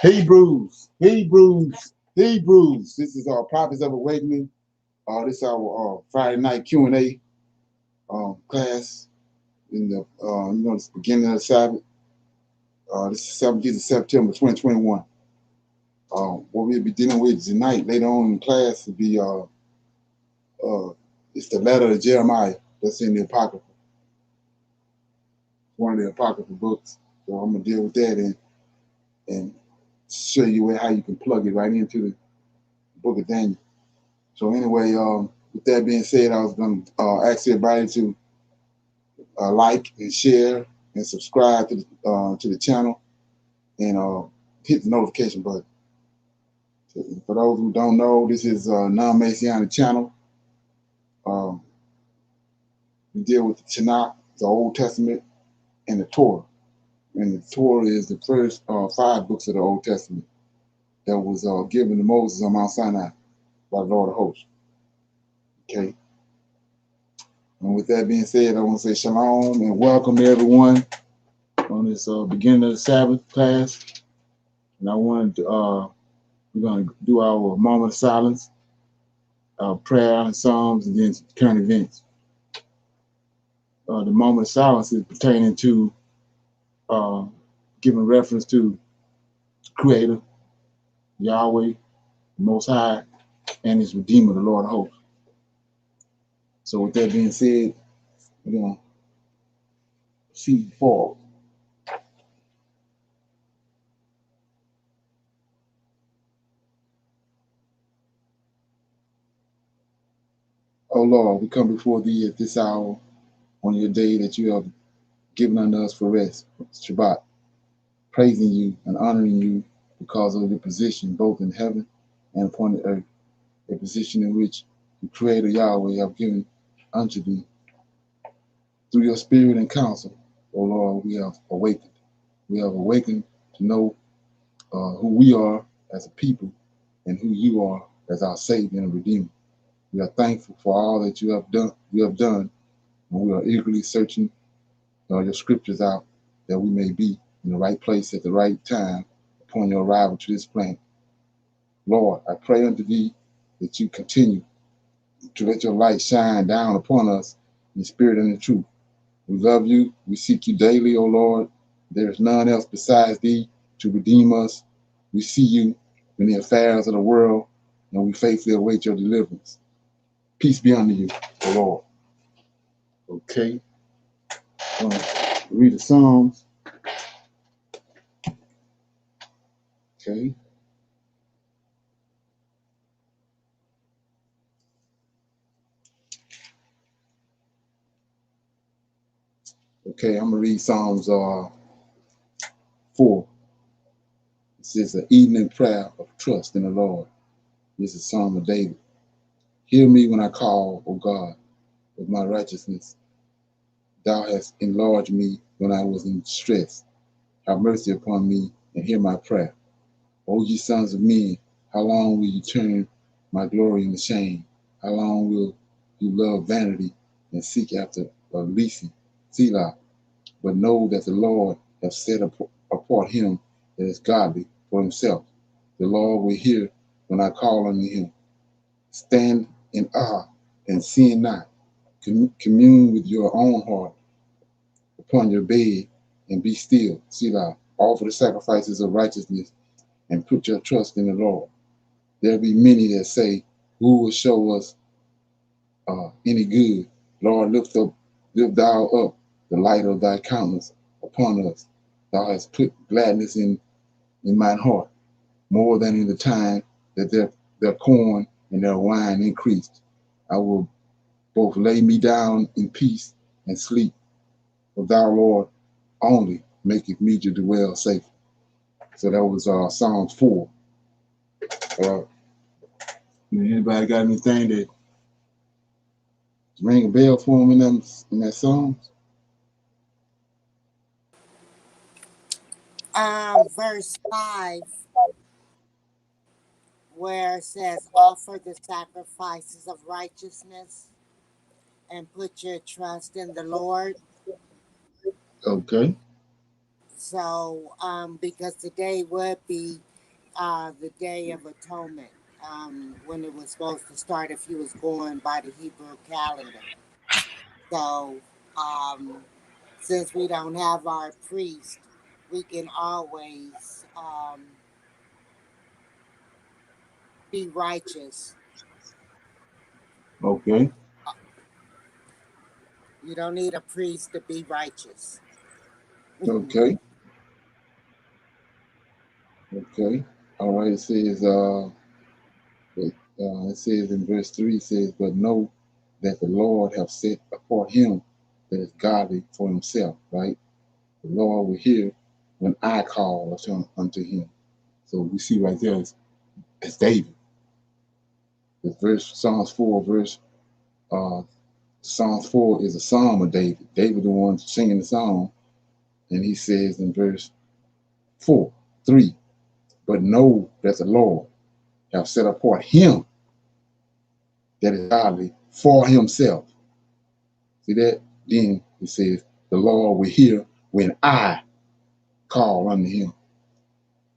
Hebrews. This is our Prophets of Awakening. This is our Friday night Q&A class in the it's the beginning of the Sabbath. This is 17th of September 2021. What we'll be dealing with tonight, later on in the class, will be it's the letter of Jeremiah that's in the Apocrypha, one of the Apocrypha books. So I'm gonna deal with that and show you how you can plug it right into the book of Daniel. So anyway, with that being said, I was going to ask everybody to like and share and subscribe to the channel and hit the notification button. So for those who don't know, this is a non-Messianic channel. We deal with the Tanakh, the Old Testament, and the Torah. And the Torah is the first 5 books of the Old Testament that was given to Moses on Mount Sinai by the Lord of Hosts. Okay. And with that being said, I want to say shalom and welcome everyone on this beginning of the Sabbath class. And I wanted to, we're going to do our moment of silence, our prayer and psalms, and then current events. The moment of silence is pertaining to giving reference to Creator, Yahweh, Most High, and His Redeemer, the Lord of Hosts. So with that being said, we're going to see forward. Oh Lord, we come before Thee at this hour on your day that you have given unto us for rest, Shabbat, praising you and honoring you because of your position both in heaven and upon the earth, a position in which the Creator Yahweh have given unto thee. Through your spirit and counsel, O Lord, we have awakened. We have awakened to know who we are as a people and who you are as our Savior and Redeemer. We are thankful for all that you have done, and we are eagerly searching your scriptures out that we may be in the right place at the right time upon your arrival to this planet. Lord, I pray unto thee that you continue to let your light shine down upon us in spirit and in truth. We love you. We seek you daily, O Lord. There is none else besides thee to redeem us. We see you in the affairs of the world, and we faithfully await your deliverance. Peace be unto you, O Lord. Okay. Read the Psalms. Okay. Okay, I'm going to read Psalms 4. This is an evening prayer of trust in the Lord. This is Psalm of David. Hear me when I call, O God, with my righteousness. Thou hast enlarged me when I was in distress. Have mercy upon me and hear my prayer. O ye sons of men, how long will you turn my glory into shame? How long will you love vanity and seek after leasing? Selah. But know that the Lord hath set apart him that is godly for himself. The Lord will hear when I call unto him. Stand in awe and sin not. Commune with your own heart upon your bed and be still. Selah. Offer the sacrifices of righteousness and put your trust in the Lord. There be many that say, who will show us any good? Lord, lift thou up the light of thy countenance upon us. Thou hast put gladness in mine heart, more than in the time that their corn and their wine increased. I will both lay me down in peace and sleep, for thou, Lord, only maketh me to dwell safe. So that was Psalms 4. Anybody got anything that ring a bell for them in that Psalms? Verse 5, where it says, offer the sacrifices of righteousness and put your trust in the Lord. Okay. So, because today would be the Day of Atonement, when it was supposed to start if you was going by the Hebrew calendar. So, um, since we don't have our priest, we can always be righteous. Okay. You don't need a priest to be righteous. Okay. Okay. All right. It says in verse 3, it says, but know that the Lord have set apart him that is godly for himself, right? The Lord will hear when I call unto him. So we see right there, it's David. The verse, Psalms 4 is a psalm of David. David the one singing the song. And he says in verse 3, but know that the Lord have set apart him that is godly for himself. See that? Then it says, the Lord will hear when I call unto him.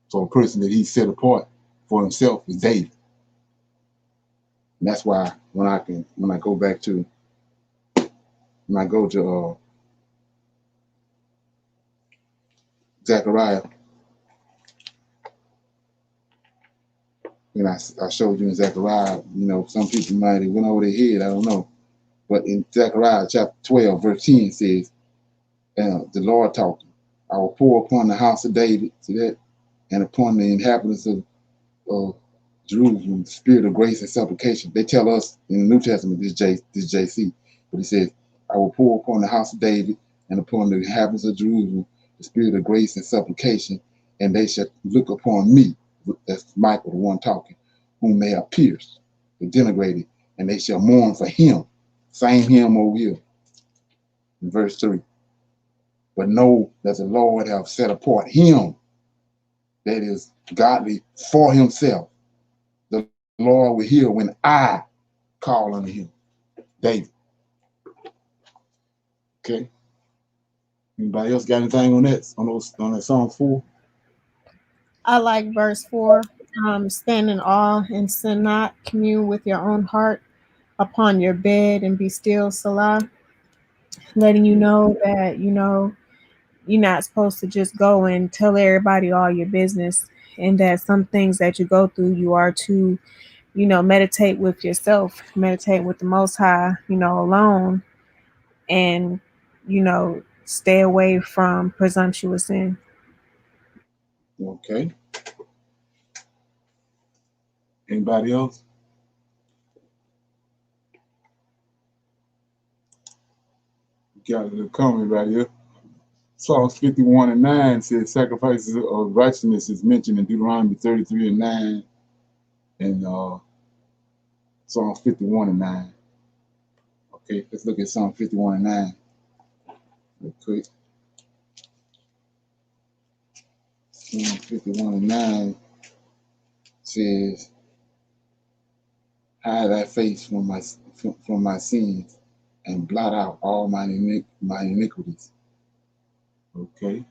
So a person that he set apart for himself is David. And that's why when I go to Zechariah, and I showed you in Zechariah, some people might have went over their head, I don't know. But in Zechariah chapter 12, verse 10 says, the Lord talking, I will pour upon the house of David, see that, and upon the inhabitants of Jerusalem, the spirit of grace and supplication. They tell us in the New Testament, this JC, but he says, I will pour upon the house of David and upon the inhabitants of Jerusalem the spirit of grace and supplication, and they shall look upon me. That's Michael, the one talking, whom they have pierced, and denigrated, and they shall mourn for him. Same him over here in verse 3. But know that the Lord have set apart him that is godly for himself. The Lord will hear when I call unto him. David. Okay. Anybody else got anything on that? On that Psalm 4? I like verse 4. Stand in awe and sin not, commune with your own heart upon your bed and be still, Salah, letting you know that, you're not supposed to just go and tell everybody all your business, and that some things that you go through, you are to, meditate with yourself, meditate with the Most High, alone, and, stay away from presumptuous sin. Okay. Anybody else? Got a little comment right here. Psalms 51:9 says sacrifices of righteousness is mentioned in Deuteronomy 33:9 and Psalms 51:9. Okay, let's look at Psalm 51:9 real quick. Psalm 51:9 says, hide thy face from my sins and blot out all my iniquities. Okay.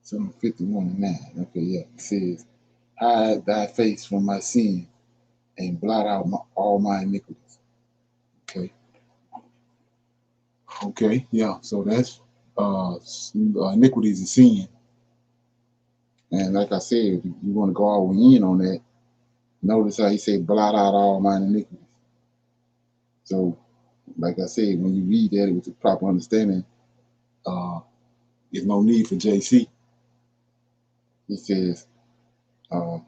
Psalm 51:9. Okay, yeah. It says, hide thy face from my sin and blot out all my iniquities. Okay. Okay, yeah. So that's iniquities is sin. And like I said, if you want to go all in on that, notice how he said, blot out all my iniquities. So, like I said, when you read that with the proper understanding, there's no need for JC. He says, the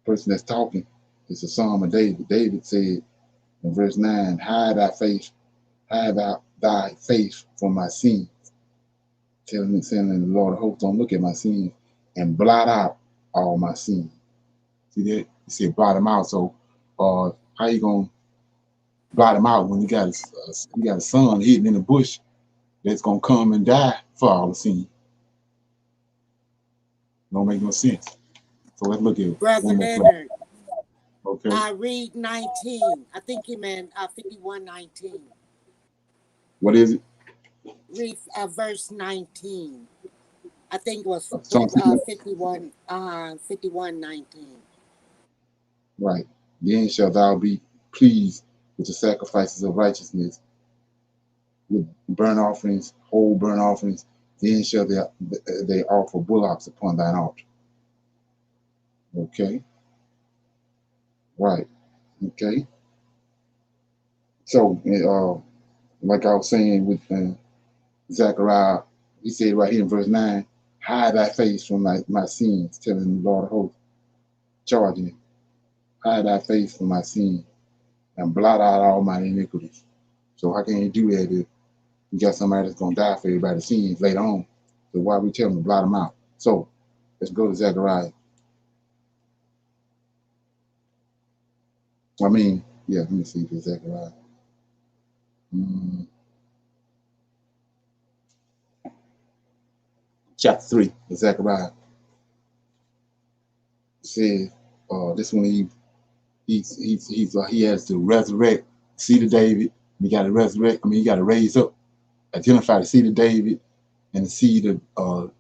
person that's talking is a psalm of David. David said in verse 9, hide out thy face from my sins. Saying the Lord of hosts, don't look at my sins and blot out all my sins. See that? He said blot them out. So how you gonna blot them out when you got a son hidden in the bush that's gonna come and die for all the sin? Don't make no sense. So let's look at it. Brother Leonard. Okay. I read 19. I think he meant 51:19. What is it? Read verse 19. I think it was Psalm 51. 51:19. Right. Then shall thou be pleased with the sacrifices of righteousness, with burnt offerings, whole burnt offerings. Then shall they offer bullocks upon thine altar. Okay. Right. Okay. So, like I was saying with Zechariah, he said right here in verse 9, hide thy face from my sins, telling the Lord of hosts, charging him, hide thy face from my sins, and blot out all my iniquities. So how can you do that if you got somebody that's going to die for everybody's sins later on? So why we tell them to blot them out? So let's go to Zechariah. Let me see if it's Zechariah. Chapter 3 of Zechariah. It says, this one he has to resurrect seed of David. He got to resurrect. He got to raise up, identify the seed of David and the seed of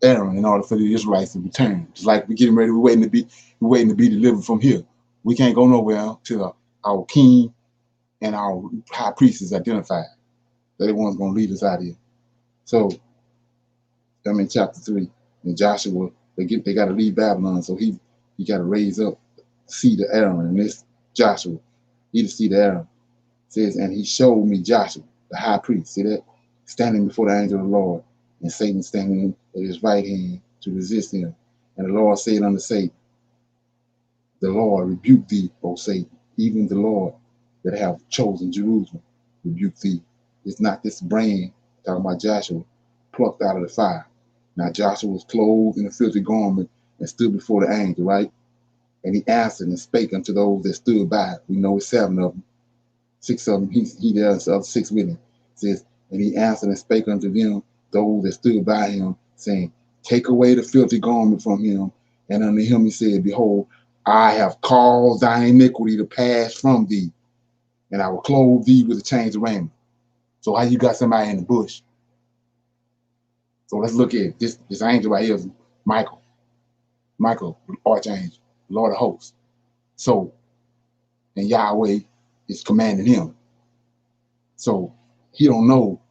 Aaron in order for the Israelites to return. Just like we're getting ready, we're waiting to be delivered from here. We can't go nowhere until our king and our high priest is identified. They're the ones going to lead us out of here. So I'm in chapter 3, and Joshua, they got to leave Babylon, so he got to raise up the seed of Aaron, and this Joshua, he the seed of Aaron. It says, and he showed me Joshua, the high priest, see that? Standing before the angel of the Lord, and Satan standing at his right hand to resist him. And the Lord said unto Satan, the Lord rebuke thee, O Satan, even the Lord that have chosen Jerusalem rebuke thee. It's not this brand, talking about Joshua, plucked out of the fire. Now Joshua was clothed in a filthy garment and stood before the angel, right? And he answered and spake unto those that stood by. We know it's 7 of them. 6 of them, he there, the other 6 with him. It says, and he answered and spake unto them, those that stood by him, saying, take away the filthy garment from him. And unto him he said, behold, I have caused thy iniquity to pass from thee, and I will clothe thee with a change of raiment. So how you got somebody in the bush? So let's look at this angel right here is Michael, archangel, Lord of hosts. So, and Yahweh is commanding him. So he don't know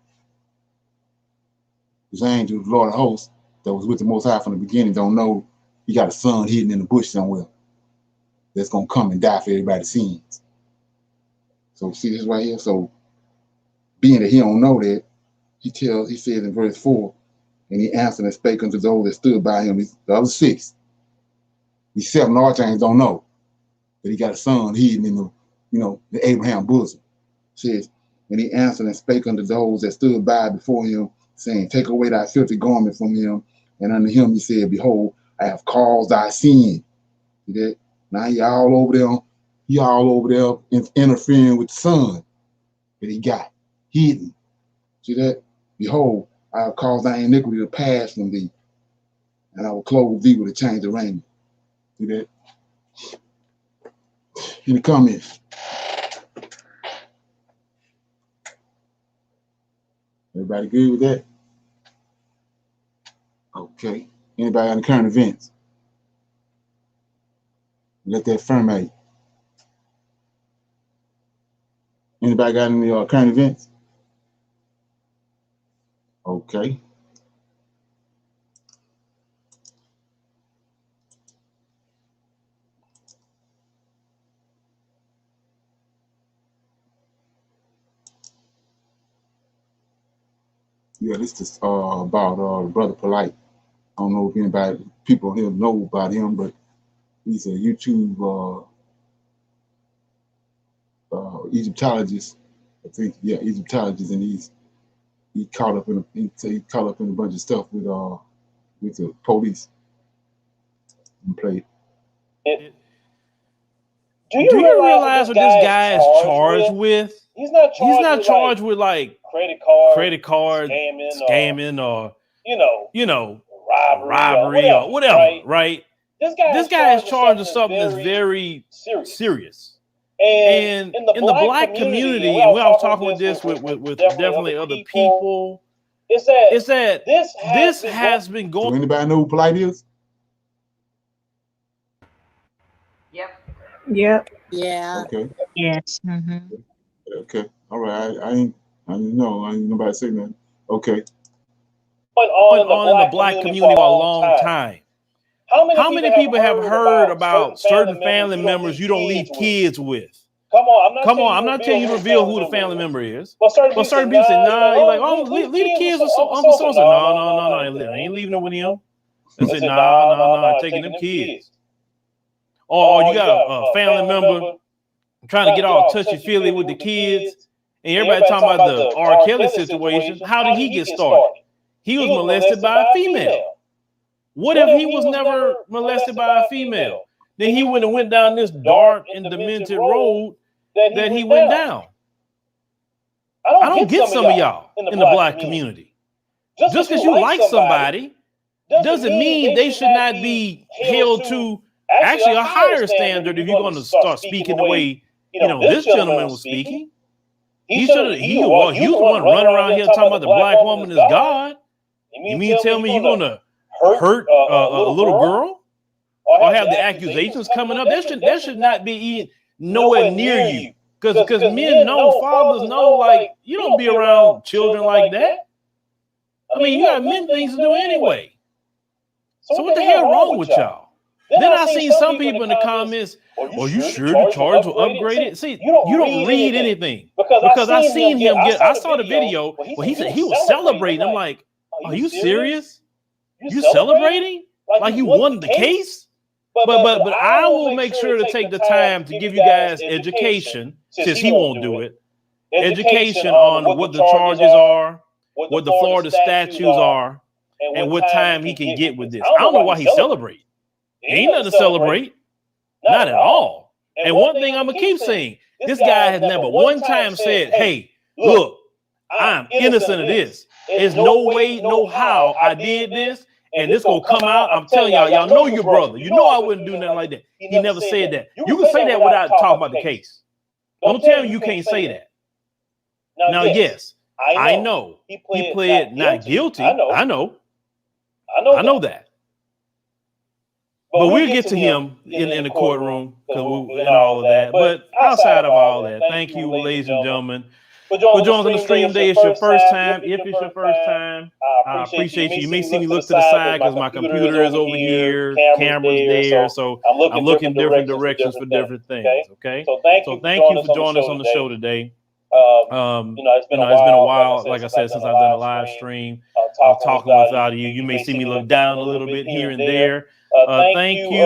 this angel, Lord of hosts, that was with the Most High from the beginning, don't know he got a son hidden in the bush somewhere that's going to come and die for everybody's sins. So see this right here? So being that he don't know that, he says in verse 4, and he answered and spake unto those that stood by him, the other 6. These 7 archangels don't know that he got a son hidden in the Abraham bosom. It says, and he answered and spake unto those that stood by before him, saying, take away thy filthy garment from him. And unto him he said, behold, I have caused thy sin. See that? Now he all over there interfering with the son that he got hidden. See that? Behold, I have caused thy iniquity to pass from thee, and I will clothe thee with a change of raiment. See that? Any comments? Everybody good with that? Okay. Anybody on the current events? Let that ferment. Anybody got any current events? Okay. Yeah, this is about Brother Polite. I don't know if people here know about him, but he's a YouTube Egyptologist. I think, yeah, Egyptologist, and he caught up in a bunch of stuff with the police and played. Do you realize what this guy is charged with? He's not charged with like credit card scamming or robbery or whatever, right? This guy is charged with something that's very serious. And in the black community, and I was talking with this with definitely other people, is that this has been going. Do anybody know who Polite is? Yep. Yeah. Okay. Yes. Mm-hmm. Okay. All right. I didn't know. I didn't nobody say nothing. Okay. On in the black community for a long time. How many people have heard about certain family members you don't leave kids with? Come on, I'm not telling you to reveal who the family member is. But certain people say, nah, you're like, oh, leave the kids with Uncle so-and-so. No, I ain't leaving them with him. They say, nah, I'm taking them kids. Or you got a family member trying to get all touchy-feely with the kids, and everybody talking about the R. Kelly situation. How did he get started? He was molested by a female. What if he was never molested by a female? Then he went and went down this dark and demented road that he went down. I don't get some of y'all in the black community. Just because you like somebody doesn't mean they should not be held to actually a higher standard if you're going to start speaking the way this gentleman was speaking. He was the one running around here talking about the black woman is God. You mean to tell me you're going to hurt a little girl or have the accusations coming up? That should not be nowhere near you. Because men know, fathers know, like, you don't be around children like that. I mean, you got men things to do anyway. So what the hell wrong with y'all? Then I seen some people in the comments, are you sure the charges were upgraded? See, you don't read anything. Because I seen him I saw the video where he said he was celebrating. I'm like, are you serious? You celebrating? Like you won the case? But I will make sure to take the time to give you guys education, since he won't do it. Education on what the charges are, what the Florida statutes are, and what time he can get with this. I don't know why he's celebrating. Ain't nothing to celebrate. Not at all. And one thing I'm going to keep saying, this guy has never one time said, hey, look, I'm innocent of this. There's no way, no how I did this. And this gonna come out. I'm telling y'all know your brother. You know I wouldn't do nothing like that. He never said that. You can say that without talking about the case. Don't tell me you can't say that. Now, yes, I know he pled not guilty. I know that. But we'll get to him in the courtroom and all of that. But outside of all that, thank you, ladies and gentlemen, for joining on the stream today. It's your first time. If it's your first time, I appreciate you. You may see me look to the side because my computer is over here, camera's there, so I'm looking different directions for different things. Okay. So thank you for joining us on the show today. It's been a while, like I said, since I've done a live stream. Talking without you. You may see me look down a little bit here and there. Thank you,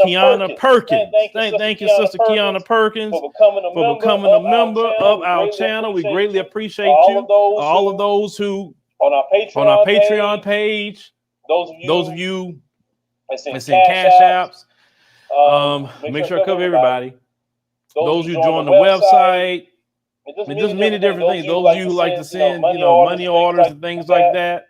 Kiana Perkins. Thank you, Sister Kiana Perkins, for becoming a member of our channel. We greatly appreciate you. All of those who on our Patreon page, those of you that's in Cash Apps, make sure I cover everybody. Those of you join the website, and just many different things. Those of you who like to send, money orders and things like that.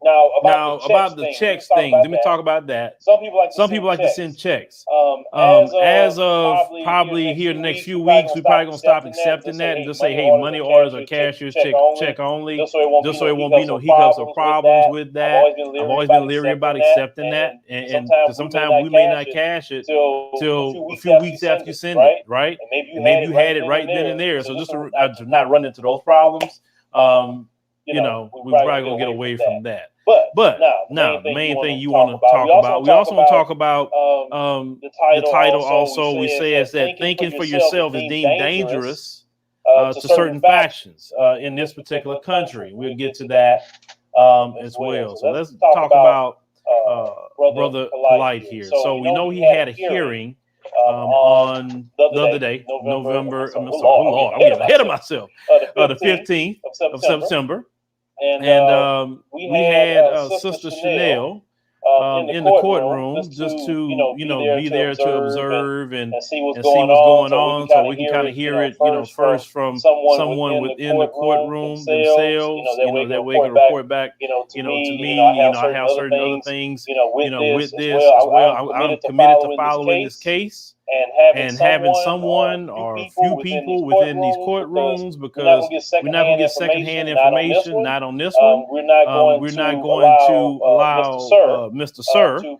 Now about the checks thing, let me talk about that. Some people like to send checks. As of probably here the next few weeks, we're probably gonna stop accepting that and just say, hey, money orders or cashier's check only, just so it won't be no hiccups or problems with that. I've always been leery about accepting that, and sometimes we may not cash it till a few weeks after you send it, right? And maybe you had it right then and there. So just to not run into those problems, we're probably gonna get away from that. But now the main thing you want to talk about, we also want to talk about the title also. We say is that thinking for yourself is deemed dangerous to certain factions in this particular country. We'll get to that as well. So let's talk about Brother Polite here. So we know he had a hearing on the other day, November. I'm getting ahead of myself. The 15th of September. And we had Sister Chanel in the courtroom just to be there to observe and see what's going on, so we can kind of hear it first from someone within the courtroom themselves, that way they can report back to me. I have certain other things with this as well. I'm committed to following this case. and having someone or a few people within these courtrooms, because we're not going to get secondhand information. Not on this one. We're not going to allow Mr. Sir to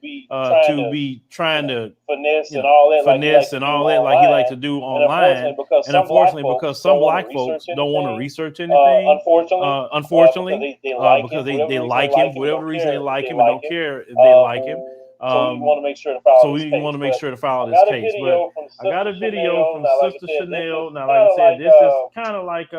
be trying to finesse and all that like he likes to do online. And unfortunately, because some black folks don't want to research anything, unfortunately, because they like him for whatever reason, they like him and don't care if they like him. So we want to make sure to file this case. But I got a video from Sister Chanel. Now, like I said, this is kind of like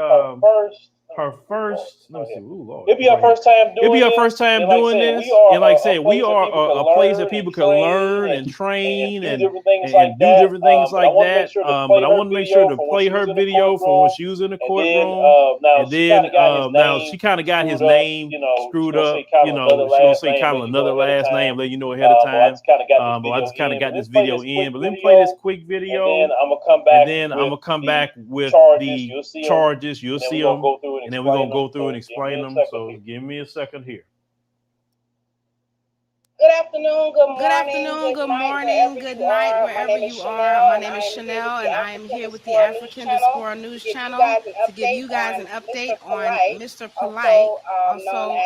her first. Let me see. Ooh, Lord. It'd be her first time doing this. And like I said, we are a place that people can learn and train and do different things like that. But I want to make sure to play her video from when she was in the courtroom. And then now she kind of got his name screwed up. You know, she gonna say kind of another last name, let you know ahead of time. But I just kind of got this video in. But let me play this quick video. And then I'm gonna come back with the charges. You'll see them. And then we're going to go through and explain them. So give me a second here. Good afternoon, good morning, good night, wherever you are. My name is Chanel, and I am here with the African Diaspora News Channel to give you guys an update on Mr. Polite, also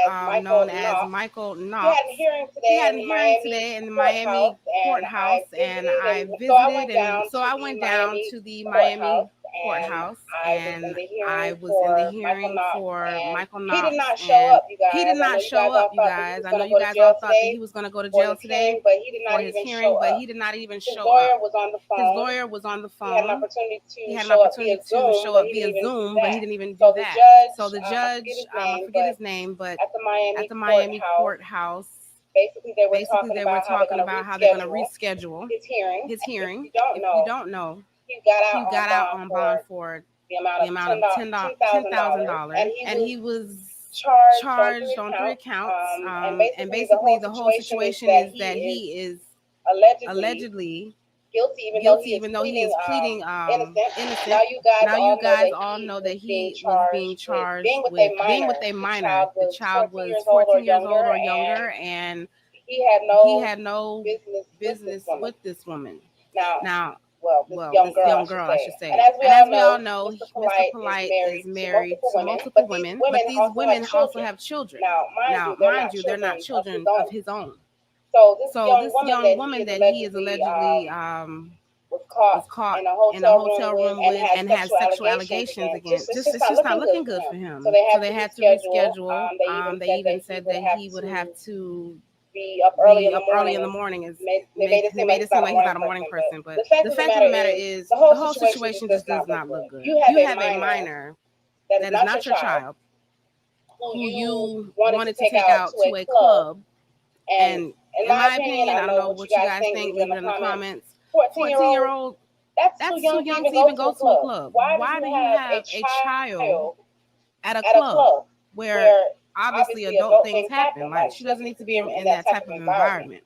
known as Michael Knox. He had a hearing today in the Miami courthouse, and I visited, and so I went down to the Miami courthouse, and I was in the hearing for Michael Knox, and he did not show up, you guys. I know you guys all thought that he was going to go to jail today for his hearing, but he did not even show up. His lawyer was on the phone. He had an opportunity to show up via Zoom, but he didn't even do that. So the judge, I forget his name, but at the Miami courthouse, basically they were talking about how they're going to reschedule his hearing. If you don't know, he got out on bond for the amount of $10,000, and he was charged on 3 counts. And basically the whole situation is that he is allegedly guilty, even though he is pleading innocent. Now you guys all know that he was being charged with being with a minor. The child was 14 years old or younger, and he had no business with this woman. Now, this young girl, I should say. And as we all know, Mr. Polite is married to multiple women, but these women also have children. Now, mind you, they're not children of his own. So this young woman that he is allegedly was caught in a hotel room with and has sexual allegations against. It's just not looking good for him. So they had to reschedule. They even said that he would have to be up early in the morning. They made it seem like he's not a morning person, but the fact of the matter is the whole situation just does not look good. You have a minor that is not your child, who you wanted to take out to a club, and in my opinion, I don't know what you guys think, leave it in the comments. 14-year-old, that's too young to even go to a club. Why do you have a child at a club where obviously adult things happen? Like, she doesn't need to be in that type of environment.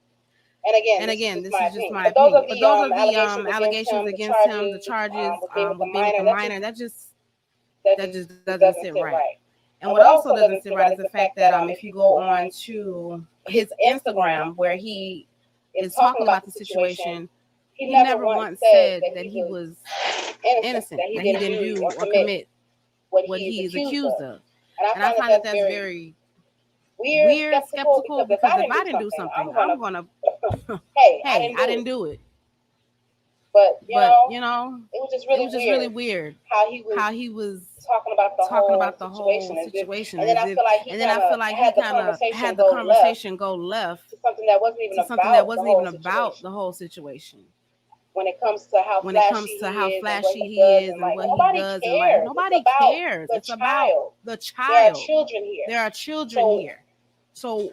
And again, this is just my opinion. But those are the allegations against him, the charges with being with the minor. That just doesn't sit right. And what also doesn't sit right is the fact that if you go on to his Instagram, where he is talking about the situation, he never once said that he was innocent, that he didn't do or commit what he is accused of. And I find that that's very weird, skeptical, because if I didn't do something, I'm gonna hey, I didn't do it. But you know, it was just really weird how he was talking about the whole situation. And then I feel like he kind of had the conversation go left to something that wasn't even about the whole situation. When it comes to how flashy he is and what he does, and like, nobody cares. It's about the child. There are children here. So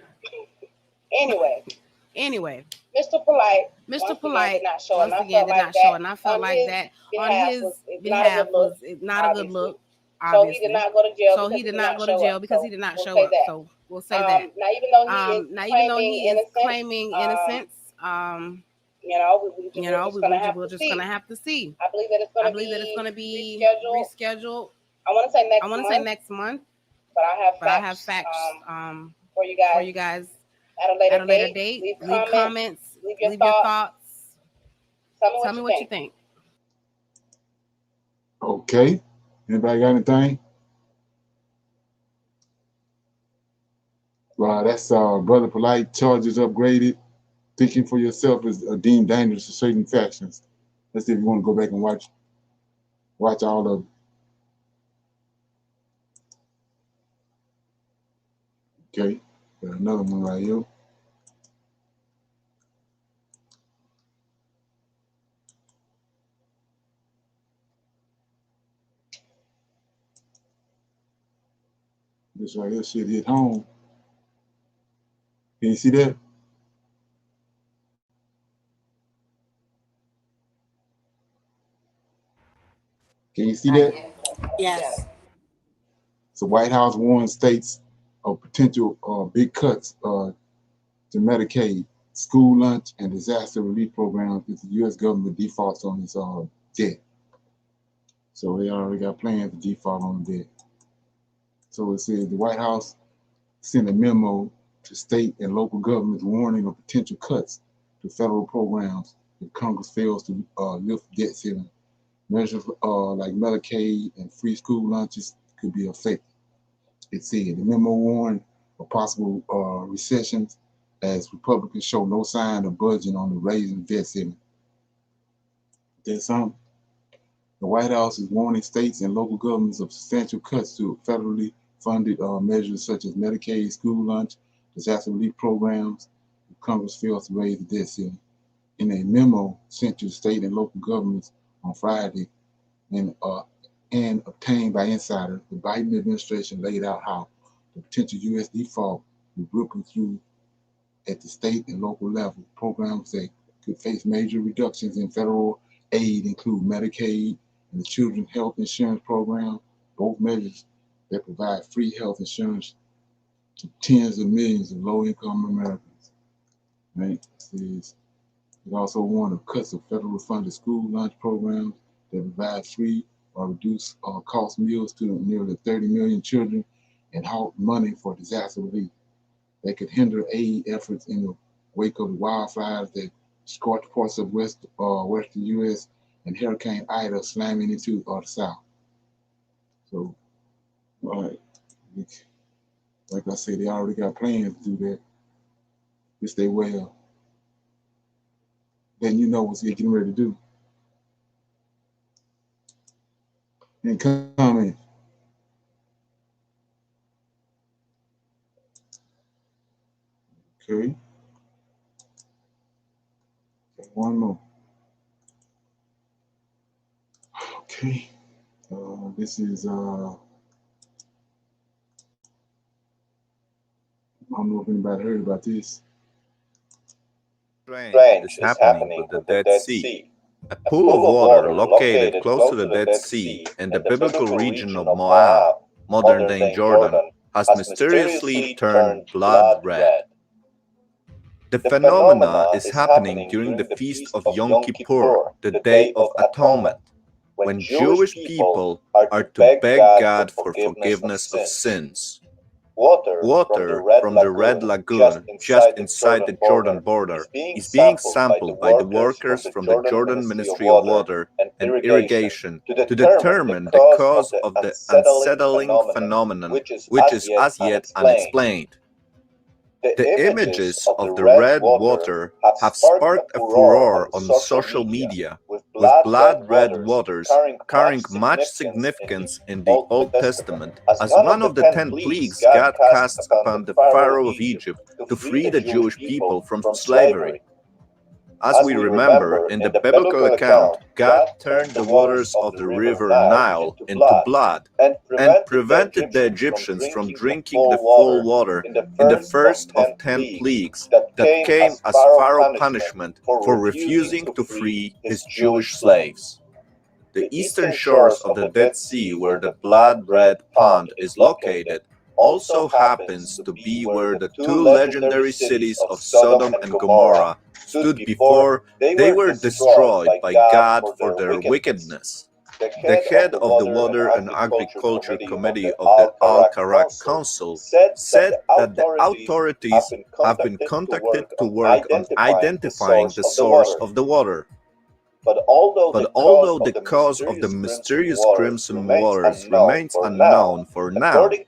anyway, Mr. Polite once again did not show, and I felt like that on his behalf was not a good look. Obviously, so he did not go to jail because he did not show up. So we'll say that. Now, even though he is claiming innocence, we're just gonna have to see. I believe that it's gonna be rescheduled. I want to say next month, but I have facts for you guys at a later date. Leave comments, leave your thoughts. Tell me what you think. Okay. Anybody got anything? That's Brother Polite. Charges upgraded. Thinking for yourself is deemed dangerous to certain factions. Let's see if you want to go back and watch all of it. Okay. Got another one right here. This right here shit hit home. Can you see that? Can you see that? Yes. So White House warns states of potential big cuts to Medicaid, school lunch, and disaster relief programs if the U.S. government defaults on its debt. So they already got plans to default on the debt. So it says the White House sent a memo to state and local governments warning of potential cuts to federal programs if Congress fails to lift debt ceiling. Measures like Medicaid and free school lunches could be affected. It said the memo warned of possible recessions as Republicans show no sign of budging on the raising debt ceiling. That's something. The White House is warning states and local governments of substantial cuts to federally funded measures such as Medicaid, school lunch, disaster relief programs if Congress fails to raise the debt ceiling. In a memo sent to state and local governments on Friday and obtained by insiders, the Biden administration laid out how the potential U.S. default would ripple through at the state and local level. Programs that could face major reductions in federal aid include Medicaid and the Children's Health Insurance Program, both measures that provide free health insurance to tens of millions of low-income Americans. Right? It also warned of cuts of federal funded school lunch programs that provide free or reduced cost meals to nearly 30 million children and halt money for disaster relief. They could hinder aid efforts in the wake of the wildfires that scorched parts of western U.S. and Hurricane Ida slamming into the south. So, like I said, they already got plans to do that. If they well, then you know what they're getting ready to do. And comment. Okay. One more. Okay. This is I don't know if anybody heard about this. Strange is happening with the Dead Sea. A pool of water located close to the Dead Sea in the biblical region of Moab, modern-day Jordan, has mysteriously turned blood red. The phenomena is happening during the feast of Yom Kippur, the Day of Atonement, when Jewish people are to beg God for forgiveness of sins. Water from the Red Lagoon, just inside the Jordan border, is being sampled by the workers from the Jordan Ministry of Water and Irrigation to determine the cause of the unsettling phenomenon, which is as yet unexplained. The images of the red water have sparked a furore on social media, with blood-red waters carrying much significance in the Old Testament, as one of the 10 plagues God casts upon the Pharaoh of Egypt to free the Jewish people from slavery. As we remember, in the biblical account, God turned the waters of the river Nile into blood and prevented the Egyptians from drinking the full water in the first of 10 plagues that came as Pharaoh's punishment for refusing to free his Jewish slaves. The eastern shores of the Dead Sea, where the blood-red pond is located, also happens to be where the two legendary cities of Sodom and Gomorrah stood before they were destroyed by God for their wickedness. The head of the Water and Agriculture Committee of the Al-Karak Council said that the authorities have been contacted to work on identifying the source of the water. But although the cause of the mysterious crimson waters remains unknown for now, according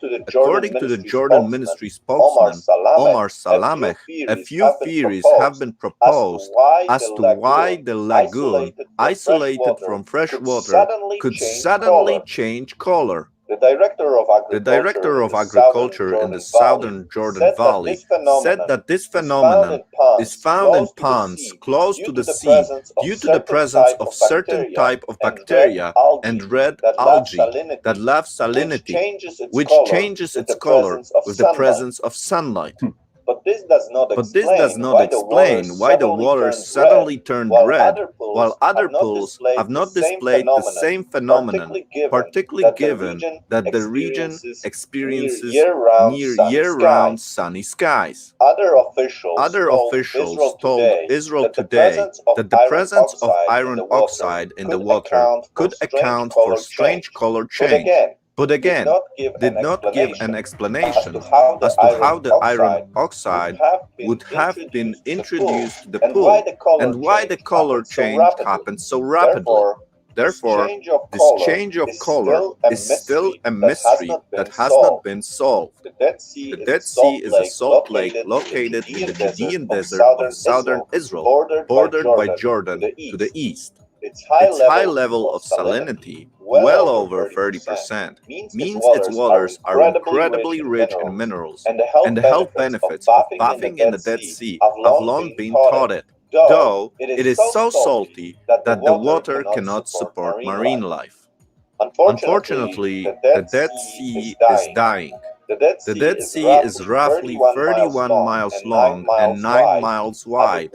to the Jordan ministry spokesman Omar Salameh, a few theories have been proposed as to why the lagoon, isolated from fresh water, could suddenly change color. The director of agriculture in the southern Jordan Valley said that this phenomenon is found in ponds close to the sea due to the presence of certain type of bacteria and red algae that love salinity, which changes its color with the presence of sunlight. But this does not explain why the water suddenly turned red, while other pools have not displayed the same phenomenon, particularly given that the region experiences near year-round sunny skies. Other officials told Israel Today that the presence of iron oxide in the water could account for strange color change, but again, did not give an explanation as to how the iron oxide would have been introduced to the pool and why the color change happened so rapidly. Therefore, this change of color is still a mystery that has not been solved. The Dead Sea is a salt lake located in the Judean desert of southern Israel, bordered by Jordan to the east. Its high level of salinity, well over 30%, means its waters are incredibly rich in minerals, and the health benefits of bathing in the Dead Sea have long been touted, though it is so salty that the water cannot support marine life. Unfortunately, the Dead Sea is dying. The Dead Sea is roughly 31 miles long and 9 miles wide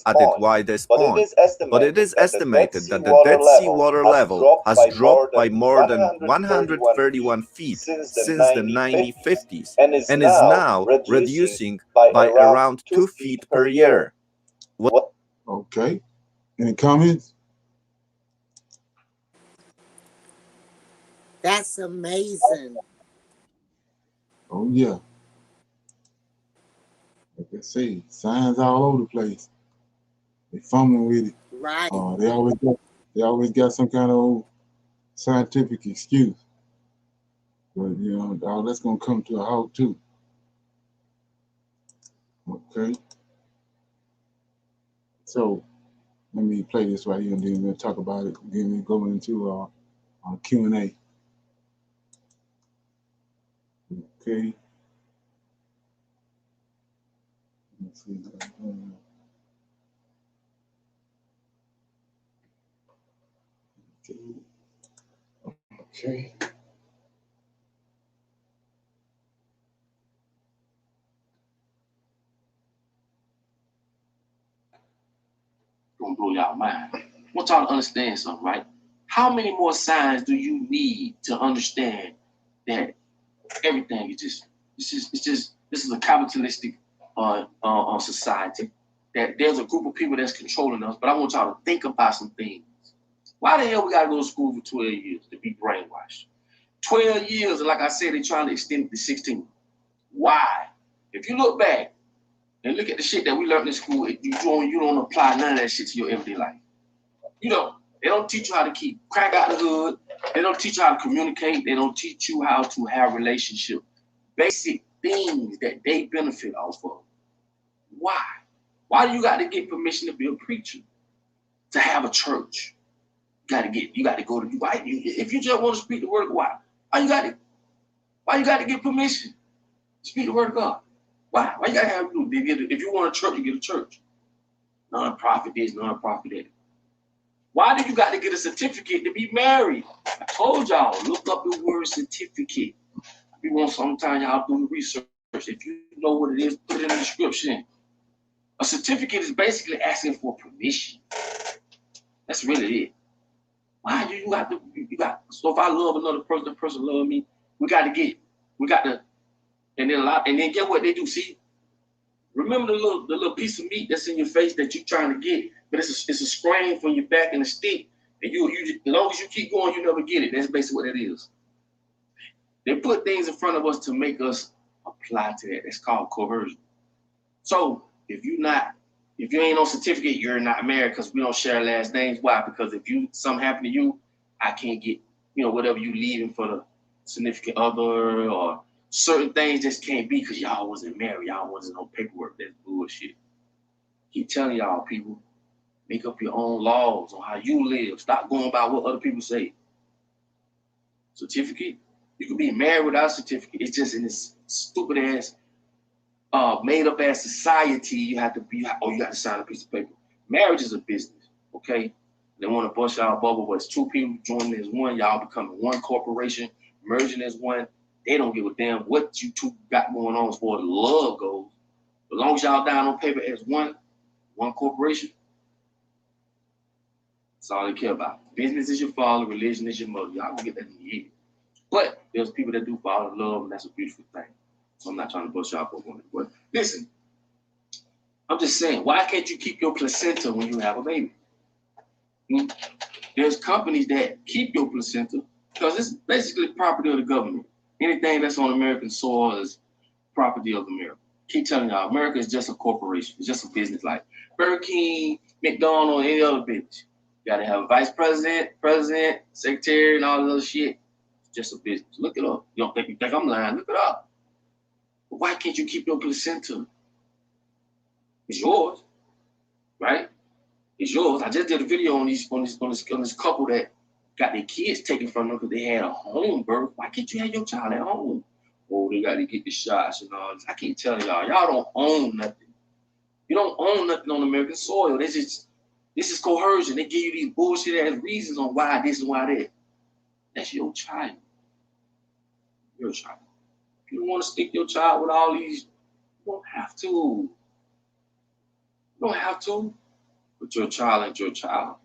at its widest point, but it is estimated that the Dead Sea water level has dropped by more than 131 feet since the 1950s and is now reducing by around 2 feet per year. Okay. Any comments? That's amazing. Oh, yeah. Like I say, signs all over the place. They fumbling with it. Right. They always got some kind of old scientific excuse. But, you know, all that's going to come to a halt, too. Okay. So, let me play this right here, and then we'll talk about it. Then we'll go into Q&A. Okay. Let's see. Okay. Gonna blow y'all mind. I want y'all to understand something, right? How many more signs do you need to understand that everything is this is a capitalistic society, that there's a group of people that's controlling us, but I want y'all to think about some things. Why the hell we gotta go to school for 12 years to be brainwashed? 12 years, and like I said, they're trying to extend it to 16. Why? If you look back and look at the shit that we learned in school, you don't apply none of that shit to your everyday life. You don't. They don't teach you how to keep crack out the hood. They don't teach you how to communicate. They don't teach you how to have relationships. Basic things that they benefit off of. Why? Why do you got to get permission to be a preacher? To have a church? You got to go to. Why? If you just want to speak the word of God, why you got to get permission to speak the word of God? Why? Why you got to have? If you want a church, you get a church. Non-profit this, non-profit that. Why do you got to get a certificate to be married? I told y'all, look up the word certificate. If you want, sometimes y'all do the research. If you know what it is, put it in the description. A certificate is basically asking for permission. That's really it. Why do you got to? So if I love another person, the person love me. We got to, and then get what they do. See, remember the little piece of meat that's in your face that you're trying to get, but it's a screen from your back and a stick, and you as long as you keep going, you never get it. That's basically what it is. They put things in front of us to make us apply to that. That's called coercion. So if you're not If you ain't on certificate, you're not married because we don't share last names. Why? Because if something happened to you, I can't get, whatever you leaving for the significant other, or certain things just can't be because y'all wasn't married. Y'all wasn't no paperwork. That's bullshit. Keep telling y'all, people, make up your own laws on how you live. Stop going by what other people say. Certificate, you can be married without a certificate. It's just in this stupid ass, made up ass society. You have to sign a piece of paper. Marriage is a business, okay? They want to bust y'all bubble, but it's two people joining as one. Y'all becoming one corporation, merging as one. They don't give a damn what you two got going on as far as love goes. As long as y'all down on paper as one corporation, that's all they care about. Business is your father, religion is your mother. Y'all gonna get that in your head. But there's people that do fall in love, and that's a beautiful thing. So I'm not trying to bust y'all up on it. But listen, I'm just saying, why can't you keep your placenta when you have a baby? There's companies that keep your placenta because it's basically property of the government. Anything that's on American soil is property of America. Keep telling y'all, America is just a corporation. It's just a business like Burger King, McDonald's, any other business. You gotta have a vice president, secretary, and all this other shit. It's just a business. Look it up. You think I'm lying? Look it up. But why can't you keep your placenta? It's yours, right? It's yours. I just did a video on this couple that got their kids taken from them because they had a home birth. Why can't you have your child at home? Oh, they got to get the shots and all this. I keep telling y'all don't own nothing. You don't own nothing on American soil. This is coercion. They give you these bullshit ass reasons on why this and why that. That's your child. Your child. If you don't want to stick your child with all these, you don't have to. You don't have to. But your child ain't your child.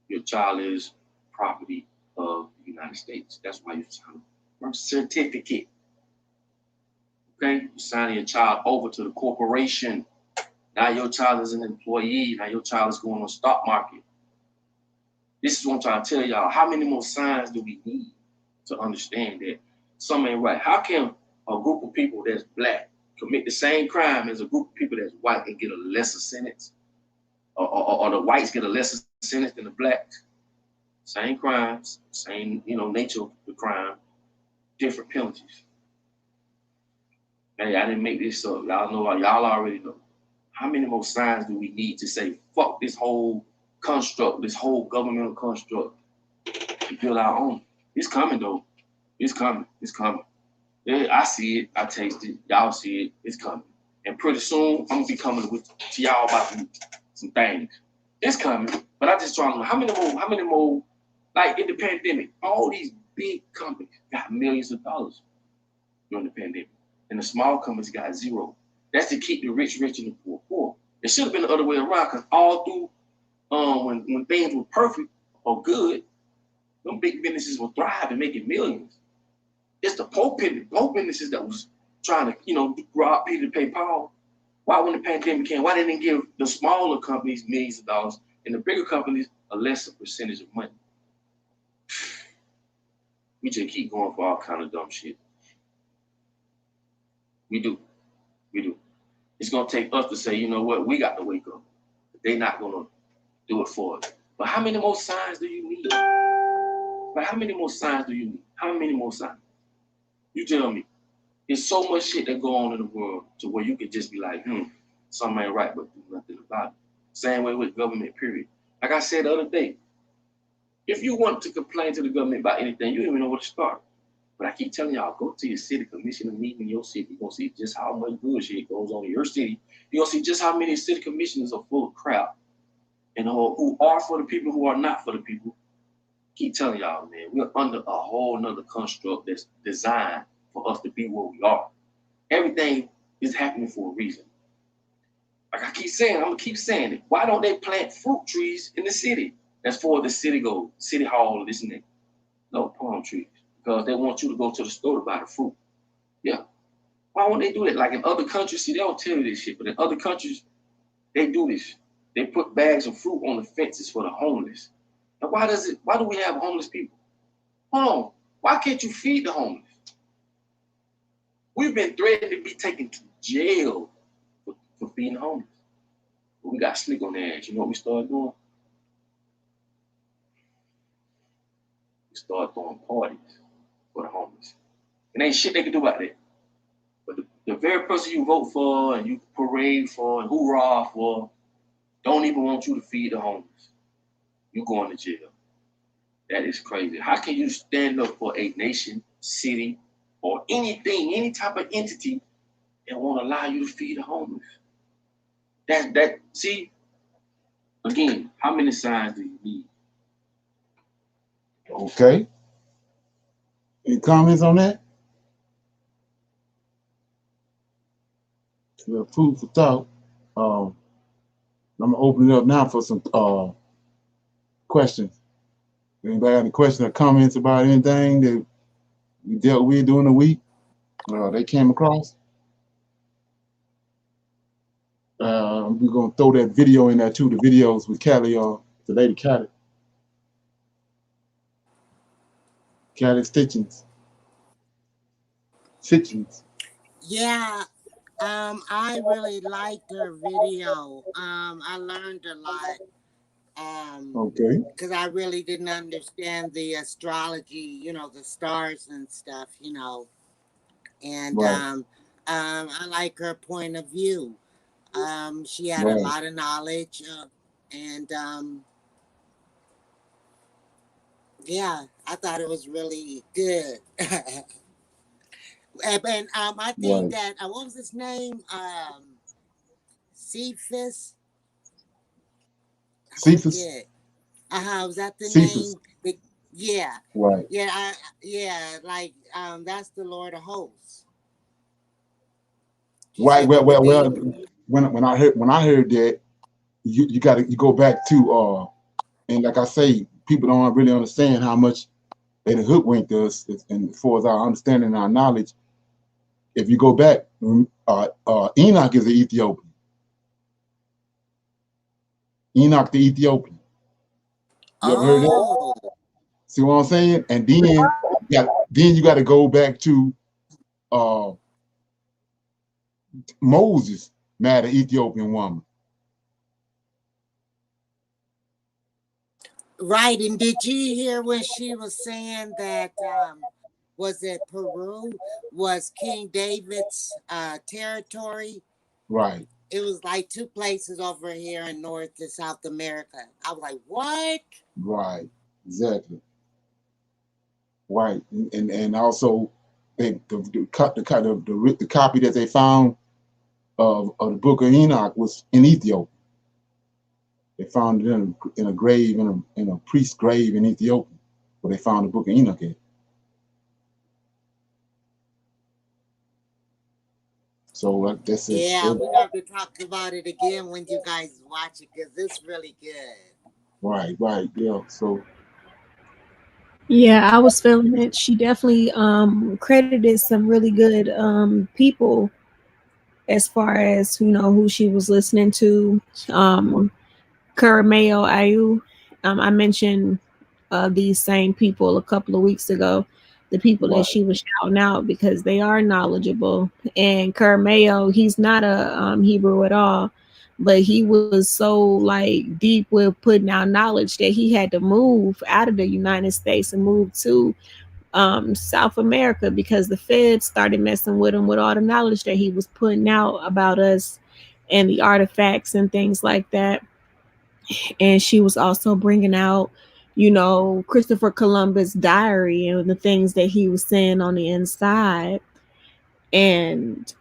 Your child is property of the United States. That's why you sign a birth certificate. Okay? You're signing your child over to the corporation. Now your child is an employee. Now your child is going on the stock market. This is what I'm trying to tell y'all. How many more signs do we need to understand that something ain't right? How can a group of people that's black commit the same crime as a group of people that's white and get a lesser sentence? Or the whites get a lesser sentence than the blacks? Same crimes, same nature of the crime, different penalties. Hey, I didn't make this up. Y'all know. Y'all already know. How many more signs do we need to say fuck this whole construct, this whole governmental construct, and build our own? It's coming though. It's coming. It's coming. Yeah, I see it. I taste it. Y'all see it. It's coming. And pretty soon I'm gonna be coming to y'all about some things. It's coming. But I just trying to know how many more, like in the pandemic, all these big companies got millions of dollars during the pandemic. And the small companies got zero. That's to keep the rich rich and the poor poor. It should have been the other way around, because all through when things were perfect or good, them big businesses were thriving, making millions. It's the poor businesses that was trying to, rob Peter to pay Paul. Why, when the pandemic came, why they didn't give the smaller companies millions of dollars and the bigger companies a lesser percentage of money? We just keep going for all kind of dumb shit. We do. It's gonna take us to say, you know what, we got to wake up. They're not gonna do it for us. But how many more signs do you need? Like, how many more signs do you need? How many more signs? You tell me. There's so much shit that go on in the world to where you could just be like, something ain't right, but do nothing about it. Same way with government, period. Like I said the other day, if you want to complain to the government about anything, you don't even know where to start. But I keep telling y'all, go to your city commissioner meeting in your city. You're going to see just how much bullshit goes on in your city. You're going to see just how many city commissioners are full of crap and who are for the people, who are not for the people. Keep telling y'all, man, we're under a whole nother construct that's designed for us to be where we are. Everything is happening for a reason. Like I keep saying, I'm going to keep saying it. Why don't they plant fruit trees in the city? That's for the city goes, city hall, this and that. No, palm trees. Because they want you to go to the store to buy the fruit. Yeah. Why won't they do that? Like in other countries, see, they don't tell you this shit, but in other countries, they do this. They put bags of fruit on the fences for the homeless. Now, why do we have homeless people? Hold on. Why can't you feed the homeless? We've been threatened to be taken to jail for feeding homeless. But we got slick on their ass. You know what we started doing? We started throwing parties for the homeless. And ain't shit they can do about that. But the very person you vote for and you parade for and hoorah for don't even want you to feed the homeless. You going to jail. That is crazy. How can you stand up for a nation, city, or anything, any type of entity and won't allow you to feed the homeless? See, again, how many signs do you need? Okay. Any comments on that? Food for thought. I'm gonna open it up now for some questions. Anybody have any questions or comments about anything that we dealt with during the week? They came across. We're gonna throw that video in there too. The videos with Callie, the lady Callie. Callie Stitchins. Yeah, I really liked her video. I learned a lot. Okay. Because I really didn't understand the astrology, the stars and stuff, and right. I like her point of view. She had right. a lot of knowledge, and yeah, I thought it was really good. And I think that what was his name? Cephas. Cephas. Was that the Cephas. Name? Yeah. Right. Yeah. Like that's the Lord of Hosts. Right. Well. When I heard that, you go back to and like I say, people don't really understand how much they hoodwinked us, and as far as our understanding and our knowledge. If you go back, Enoch is an Ethiopian. Enoch the Ethiopian. You ever heard that? See what I'm saying? And then you got to go back to Moses married an Ethiopian woman. Right, and did you hear when she was saying that? Was it Peru? Was King David's territory? Right. It was like two places over here in North and South America. I was like, what? Right. Exactly. Right. And also the copy that they found of the Book of Enoch was in Ethiopia. They found it in a grave, in a priest's grave in Ethiopia, where they found the Book of Enoch at. So that's it. Yeah, we have to talk about it again when you guys watch it, because it's really good. Right, yeah. So yeah, I was feeling it. She definitely credited some really good people as far as who she was listening to. Kuramayo Ayu. I mentioned these same people a couple of weeks ago. The people that she was shouting out, because they are knowledgeable. And Kuramayo, he's not a Hebrew at all, but he was so like deep with putting out knowledge that he had to move out of the United States and move to South America, because the feds started messing with him with all the knowledge that he was putting out about us and the artifacts and things like that. And she was also bringing out Christopher Columbus' diary and the things that he was saying on the inside, and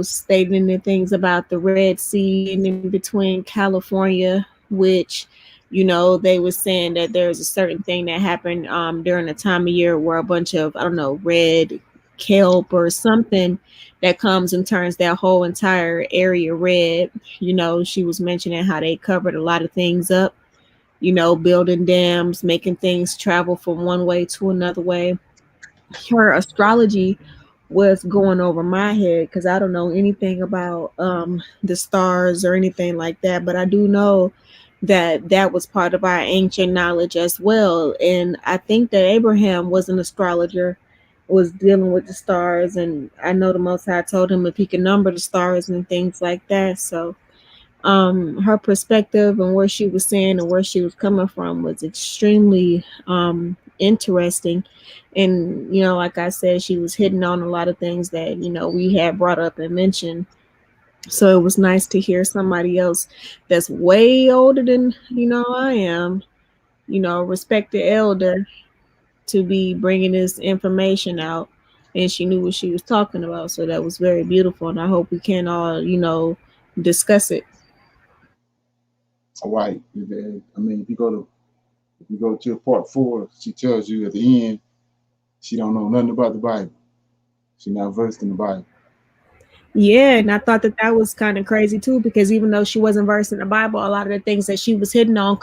stating the things about the Red Sea and in between California, which they were saying that there's a certain thing that happened during the time of year where a bunch of, I don't know, red kelp or something that comes and turns that whole entire area red. She was mentioning how they covered a lot of things up, building dams, making things travel from one way to another way. Her astrology was going over my head, because I don't know anything about the stars or anything like that, but I do know that was part of our ancient knowledge as well. And I think that Abraham was an astrologer, was dealing with the stars, and I know the Most High told him if he could number the stars and things like that. So her perspective and where she was saying and where she was coming from was extremely interesting. And like I said, she was hitting on a lot of things that we had brought up and mentioned. So it was nice to hear somebody else that's way older than I am, respect the elder, to be bringing this information out, and she knew what she was talking about. So that was very beautiful, and I hope we can all discuss it. All right. I mean, if you go to part 4, she tells you at the end she don't know nothing about the Bible. She's not versed in the Bible. Yeah, and I thought that was kind of crazy too, because even though she wasn't versed in the Bible, a lot of the things that she was hitting on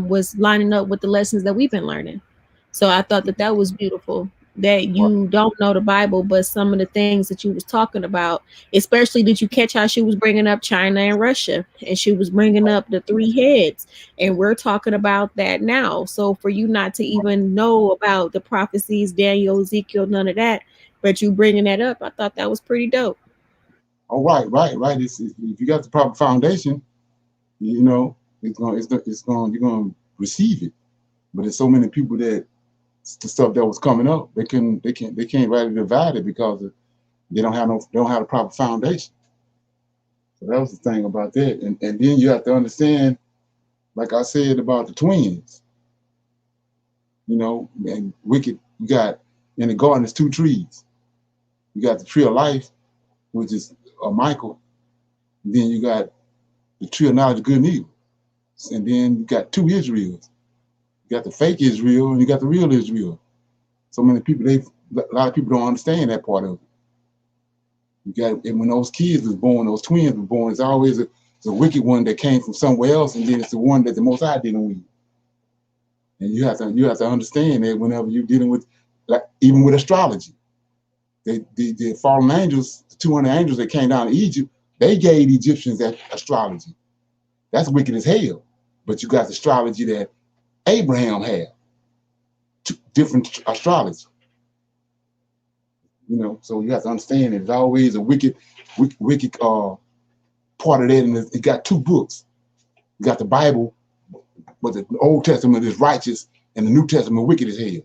was lining up with the lessons that we've been learning. So I thought that was beautiful, that you don't know the Bible, but some of the things that you was talking about, especially did you catch how she was bringing up China and Russia, and she was bringing up the 3 heads, and we're talking about that now. So for you not to even know about the prophecies, Daniel, Ezekiel, none of that, but you bringing that up, I thought that was pretty dope. Oh, right. If you got the proper foundation, you're gonna receive it. But there's so many people that the stuff that was coming up, they can't rightly divide it because they don't have the proper foundation. So that was the thing about that. And then you have to understand, like I said about the twins, and wicked. You got in the garden, there's 2 trees. You got the tree of life, which is Michael. And then you got the tree of knowledge of good and evil. And then you got 2 Israels. You got the fake Israel and you got the real Israel. So many people, a lot of people don't understand that part of it. You got, and when those kids was born, those twins were born, it's always a wicked one that came from somewhere else, and then it's the one that the Most High dealing with. And you have to understand that whenever you're dealing with, like even with astrology, the fallen angels, the 200 angels that came down to Egypt, they gave the Egyptians that astrology. That's wicked as hell. But you got the astrology that Abraham had, 2 different astrology. So you have to understand there's always a wicked part of that, and it got 2 books. You got the Bible, but the Old Testament is righteous, and the New Testament wicked as hell.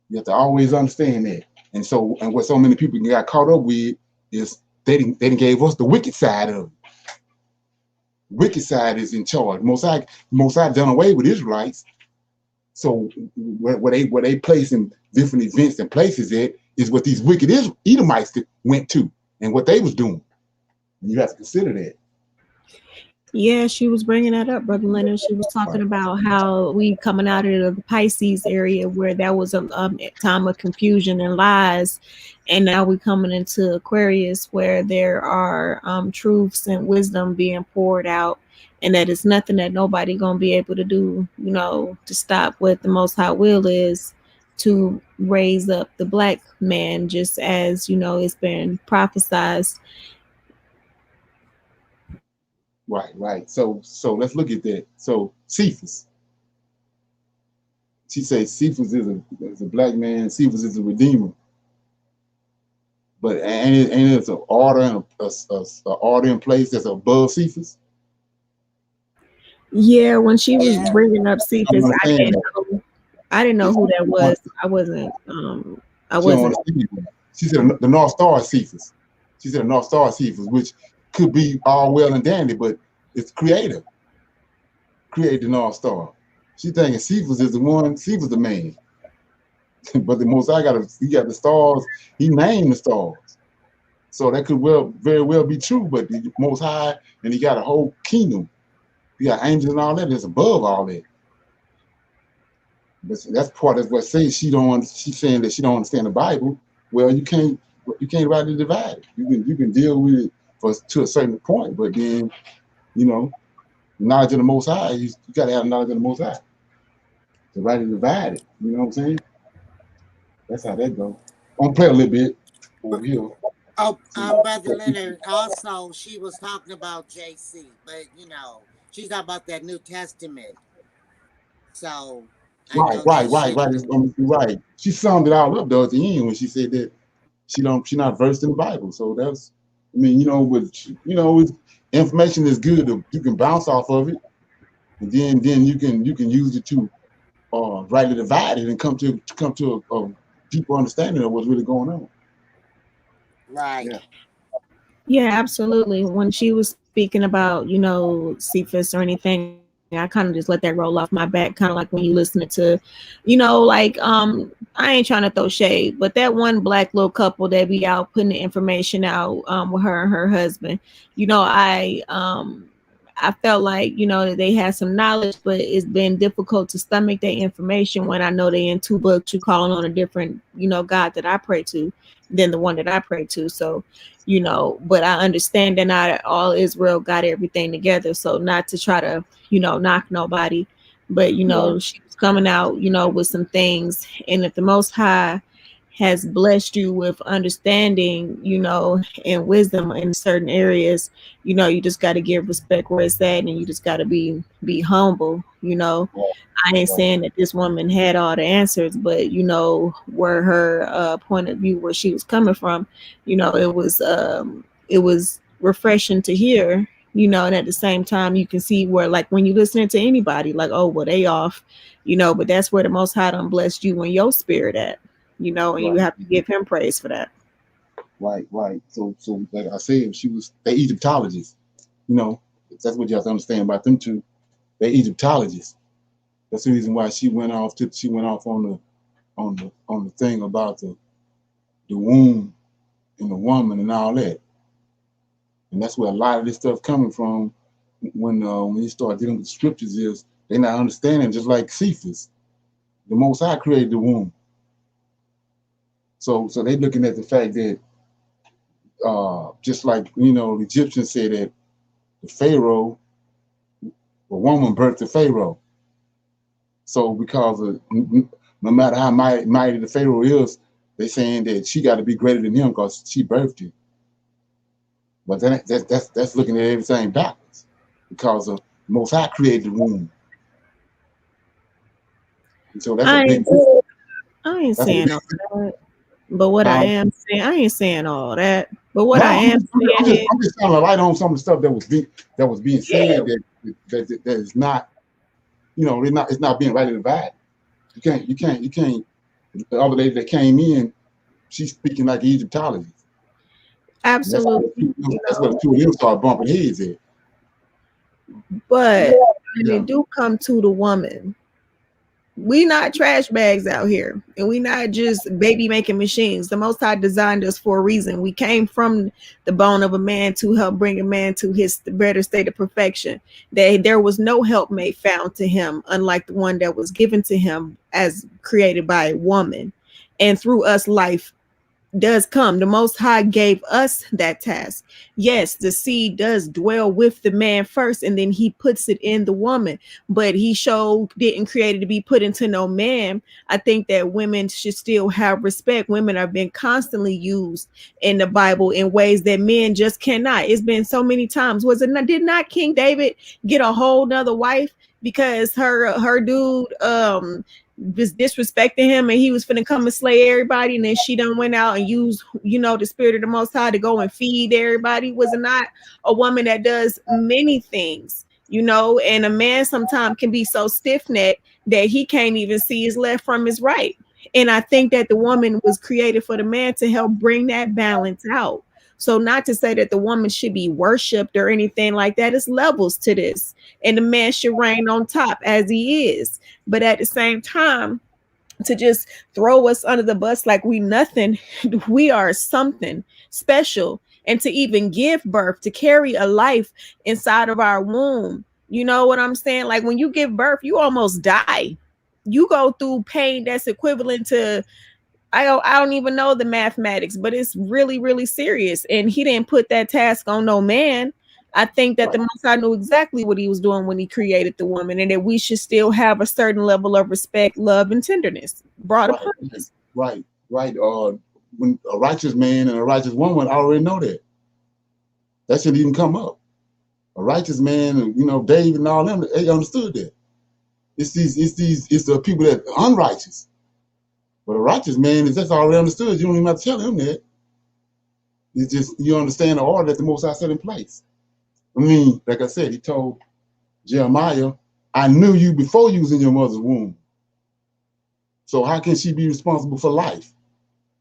You have to always understand that. And what so many people got caught up with is they didn't gave us the wicked side of it. Wicked side is in charge. Most High done away with Israelites. So where they place in different events and places at is what these wicked Edomites went to and what they was doing. And you have to consider that. Yeah, she was bringing that up, Brother Leonard. She was talking about how we coming out of the Pisces area where that was a time of confusion and lies, and now we coming into Aquarius where there are truths and wisdom being poured out, and that is nothing that nobody gonna be able to do, to stop what the Most High will is, to raise up the black man, just as it's been prophesied. Right. So let's look at that. So Cephas. She says Cephas is a black man. Cephas is a redeemer. But ain't it an order and a order in place that's above Cephas? Yeah, when she was bringing up Cephas, I didn't know who that was. I wasn't. She said the North Star is Cephas. She said the North Star is Cephas, which could be all well and dandy, but it's creative. Create the North Star. She thinking Cephas is the one. Cephas the man. But the Most High he got the stars. He named the stars, so that could very well be true. But the Most High, and he got a whole kingdom. He got angels and all that. That's above all that. But that's part of what says she's saying that she don't understand the Bible. Well, you can't rightly divide it. You can deal with it to a certain point, but then knowledge of the Most High, you got to have knowledge of the Most High to rightly divide it. You know what I'm saying? That's how that goes. I'm gonna play a little bit over here. Oh, Brother Leonard, also she was talking about JC, but she's talking about that New Testament. So right. She summed it all up though at the end when she said that she's not versed in the Bible. So that's, I mean, information is good. You can bounce off of it, and then you can use it to rightly divide it and come to a deeper understanding of what's really going on. Right. Yeah, absolutely. When she was speaking about, Cephas or anything, I kind of just let that roll off my back, kind of like when you listen to, like I ain't trying to throw shade, but that one black little couple that be out putting the information out with her and her husband, I felt like, that they had some knowledge, but it's been difficult to stomach their information when I know they in two books, you calling on a different, God that I pray to than the one that I pray to. So, but I understand that not all Israel got everything together. So not to try to, knock nobody, but, she was coming out, with some things. And if the Most High has blessed you with understanding, and wisdom in certain areas, you just got to give respect where it's at, and you just got to be humble. I ain't saying that this woman had all the answers, but where her point of view, where she was coming from, it was refreshing to hear, and at the same time you can see where, like, when you listening to anybody, like, oh well, they off, but that's where the Most High done blessed you in your spirit at, and you have to give him praise for that. Right. So like I said, they Egyptologists. That's what you have to understand about them two. They Egyptologists. That's the reason why she went off on the thing about the womb and the woman and all that. And that's where a lot of this stuff coming from when you start dealing with the scriptures is they're not understanding, just like Cephas. The Most High created the womb. So they're looking at the fact that just like the Egyptians say that the Pharaoh, a woman birthed the Pharaoh. So because no matter how mighty the Pharaoh is, they're saying that she got to be greater than him because she birthed him. But then that's looking at everything backwards, because the Most High created the womb. And so that's I ain't saying all that. But what I am saying, I ain't saying all that. But what I am saying, I'm just trying to write on some of the stuff that was being said that is not, it's not being rightly divided. You can't. The other lady that came in, she's speaking like Egyptologist. Absolutely. That's what the two of them start bumping heads at. But when it do come to the woman, we not trash bags out here, and we not just baby making machines. The Most High designed us for a reason. We came from the bone of a man to help bring a man to his better state of perfection. There was no helpmate found to him, unlike the one that was given to him as created by a woman. And through us, life does come. The Most High gave us that task. Yes, the seed does dwell with the man first, and then he puts it in the woman, but he didn't create it to be put into no man. I think that women should still have respect. Women are being constantly used in the Bible in ways that men just cannot. It's been so many times. Did not King David get a whole nother wife because her dude was disrespecting him and he was finna come and slay everybody, and then she done went out and used the spirit of the Most High to go and feed everybody? Was it not a woman that does many things, and a man sometimes can be so stiff-necked that he can't even see his left from his right? And I think that the woman was created for the man to help bring that balance out. So not to say that the woman should be worshipped or anything like that. It's levels to this. And the man should reign on top as he is. But at the same time, to just throw us under the bus like we nothing, we are something special. And to even give birth, to carry a life inside of our womb. You know what I'm saying? Like when you give birth, you almost die. You go through pain that's equivalent to, I don't even know the mathematics, but it's really, really serious. And he didn't put that task on no man. I think that the Most High knew exactly what he was doing when he created the woman, and that we should still have a certain level of respect, love, and tenderness brought upon us. Right. When a righteous man and a righteous woman, I already know that. That shouldn't even come up. A righteous man, David and all them, they understood that. It's the people that are unrighteous. But a righteous man is just already understood. You don't even have to tell him that. It's just, you understand the order that the Most High set in place. I mean, like I said, he told Jeremiah, I knew you before you was in your mother's womb. So how can she be responsible for life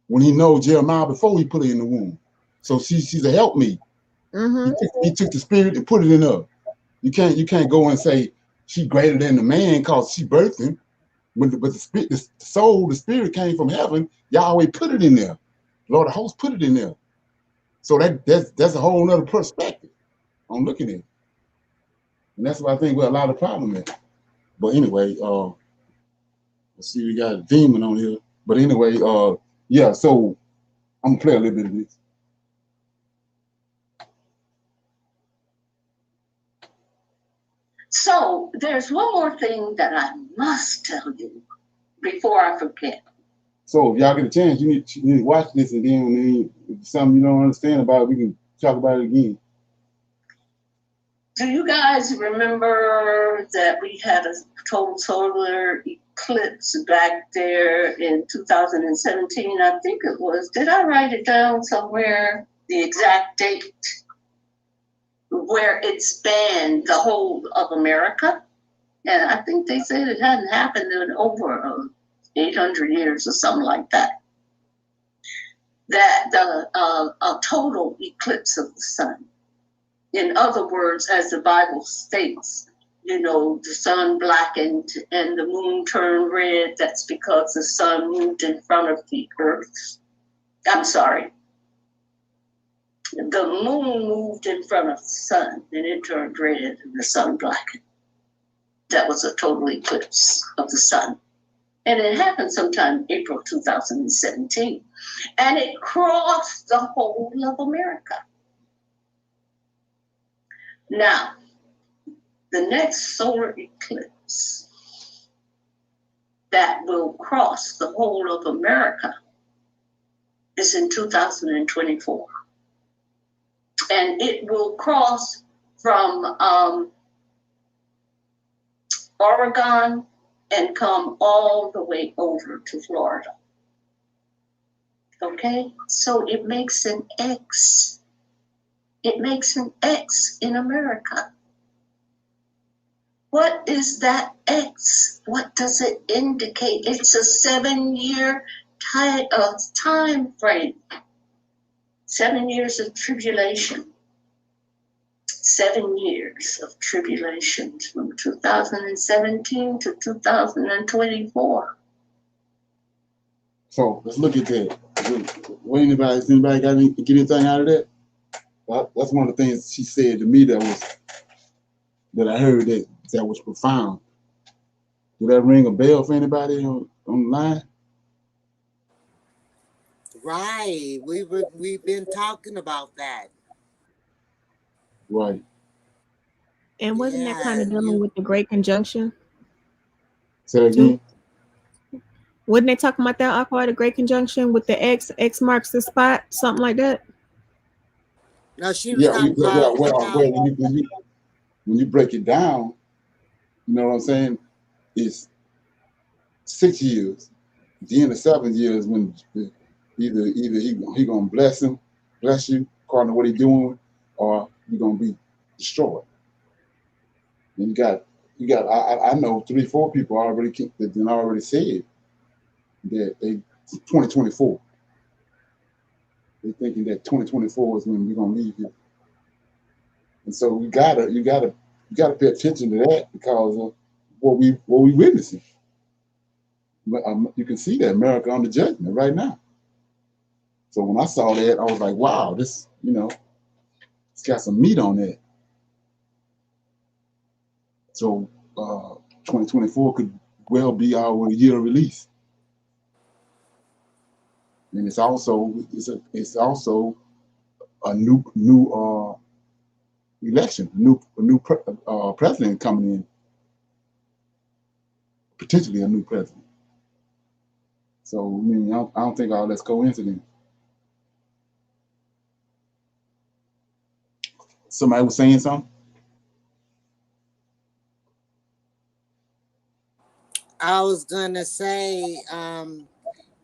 when he knows Jeremiah before he put her in the womb? So she's a helpmeet. Mm-hmm. He took the spirit and put it in her. You can't go and say she greater than the man because she birthed him. But the soul, the spirit came from heaven. Yahweh put it in there. Lord of hosts put it in there. So that's a whole nother perspective on looking at it. And that's what I think where a lot of problem is. But anyway, let's see, we got a demon on here. But anyway, yeah, so I'm gonna play a little bit of this. So there's one more thing that I must tell you before I forget. So if y'all get a chance, you need to watch this, and then when there's something you don't understand about it, we can talk about it again. Do you guys remember that we had a total solar eclipse back there in 2017? I think it was. Did I write it down somewhere? The exact date where it spanned the whole of America? And I think they said it hadn't happened in over 800 years or something like that. That a total eclipse of the sun. In other words, as the Bible states, you know, the sun blackened and the moon turned red. That's because the sun moved in front of the earth. I'm sorry. The moon moved in front of the sun and it turned red and the sun blackened. That was a total eclipse of the sun. And it happened sometime in April 2017. And it crossed the whole of America. Now, the next solar eclipse that will cross the whole of America is in 2024. And it will cross from Oregon and come all the way over to Florida. Okay? So it makes an X. It makes an X in America. What is that X? What does it indicate? It's a 7-year time frame. 7 years of tribulation. 7 years of tribulation from 2017 to 2024. So let's look at that. What anybody got get anything out of that? That's one of the things she said to me that I heard that was profound. Did that ring a bell for anybody on the line? Right. We've been talking about that. Right. And wasn't that kind of dealing with the Great Conjunction? Say that again. Wasn't they talking about that, Aqua, the Great Conjunction with the X marks the spot, something like that? No, she was talking about. When you break it down, you know what I'm saying? It's 6 years. At the end of 7 years, when either he gonna bless you, according to what he's doing, or you're gonna be destroyed. And you got. I know 3-4 people already said that they 2024. They're thinking that 2024 is when we're gonna leave here. And so you gotta pay attention to that because of what we witnessing. You can see that America under judgment right now. So when I saw that, I was like, wow, this, it's got some meat on that. So 2024 could well be our year of release. And it's also a new election, a new president coming in, potentially a new president. So I mean, I don't think all that's coincidence. Somebody was saying something. I was gonna say,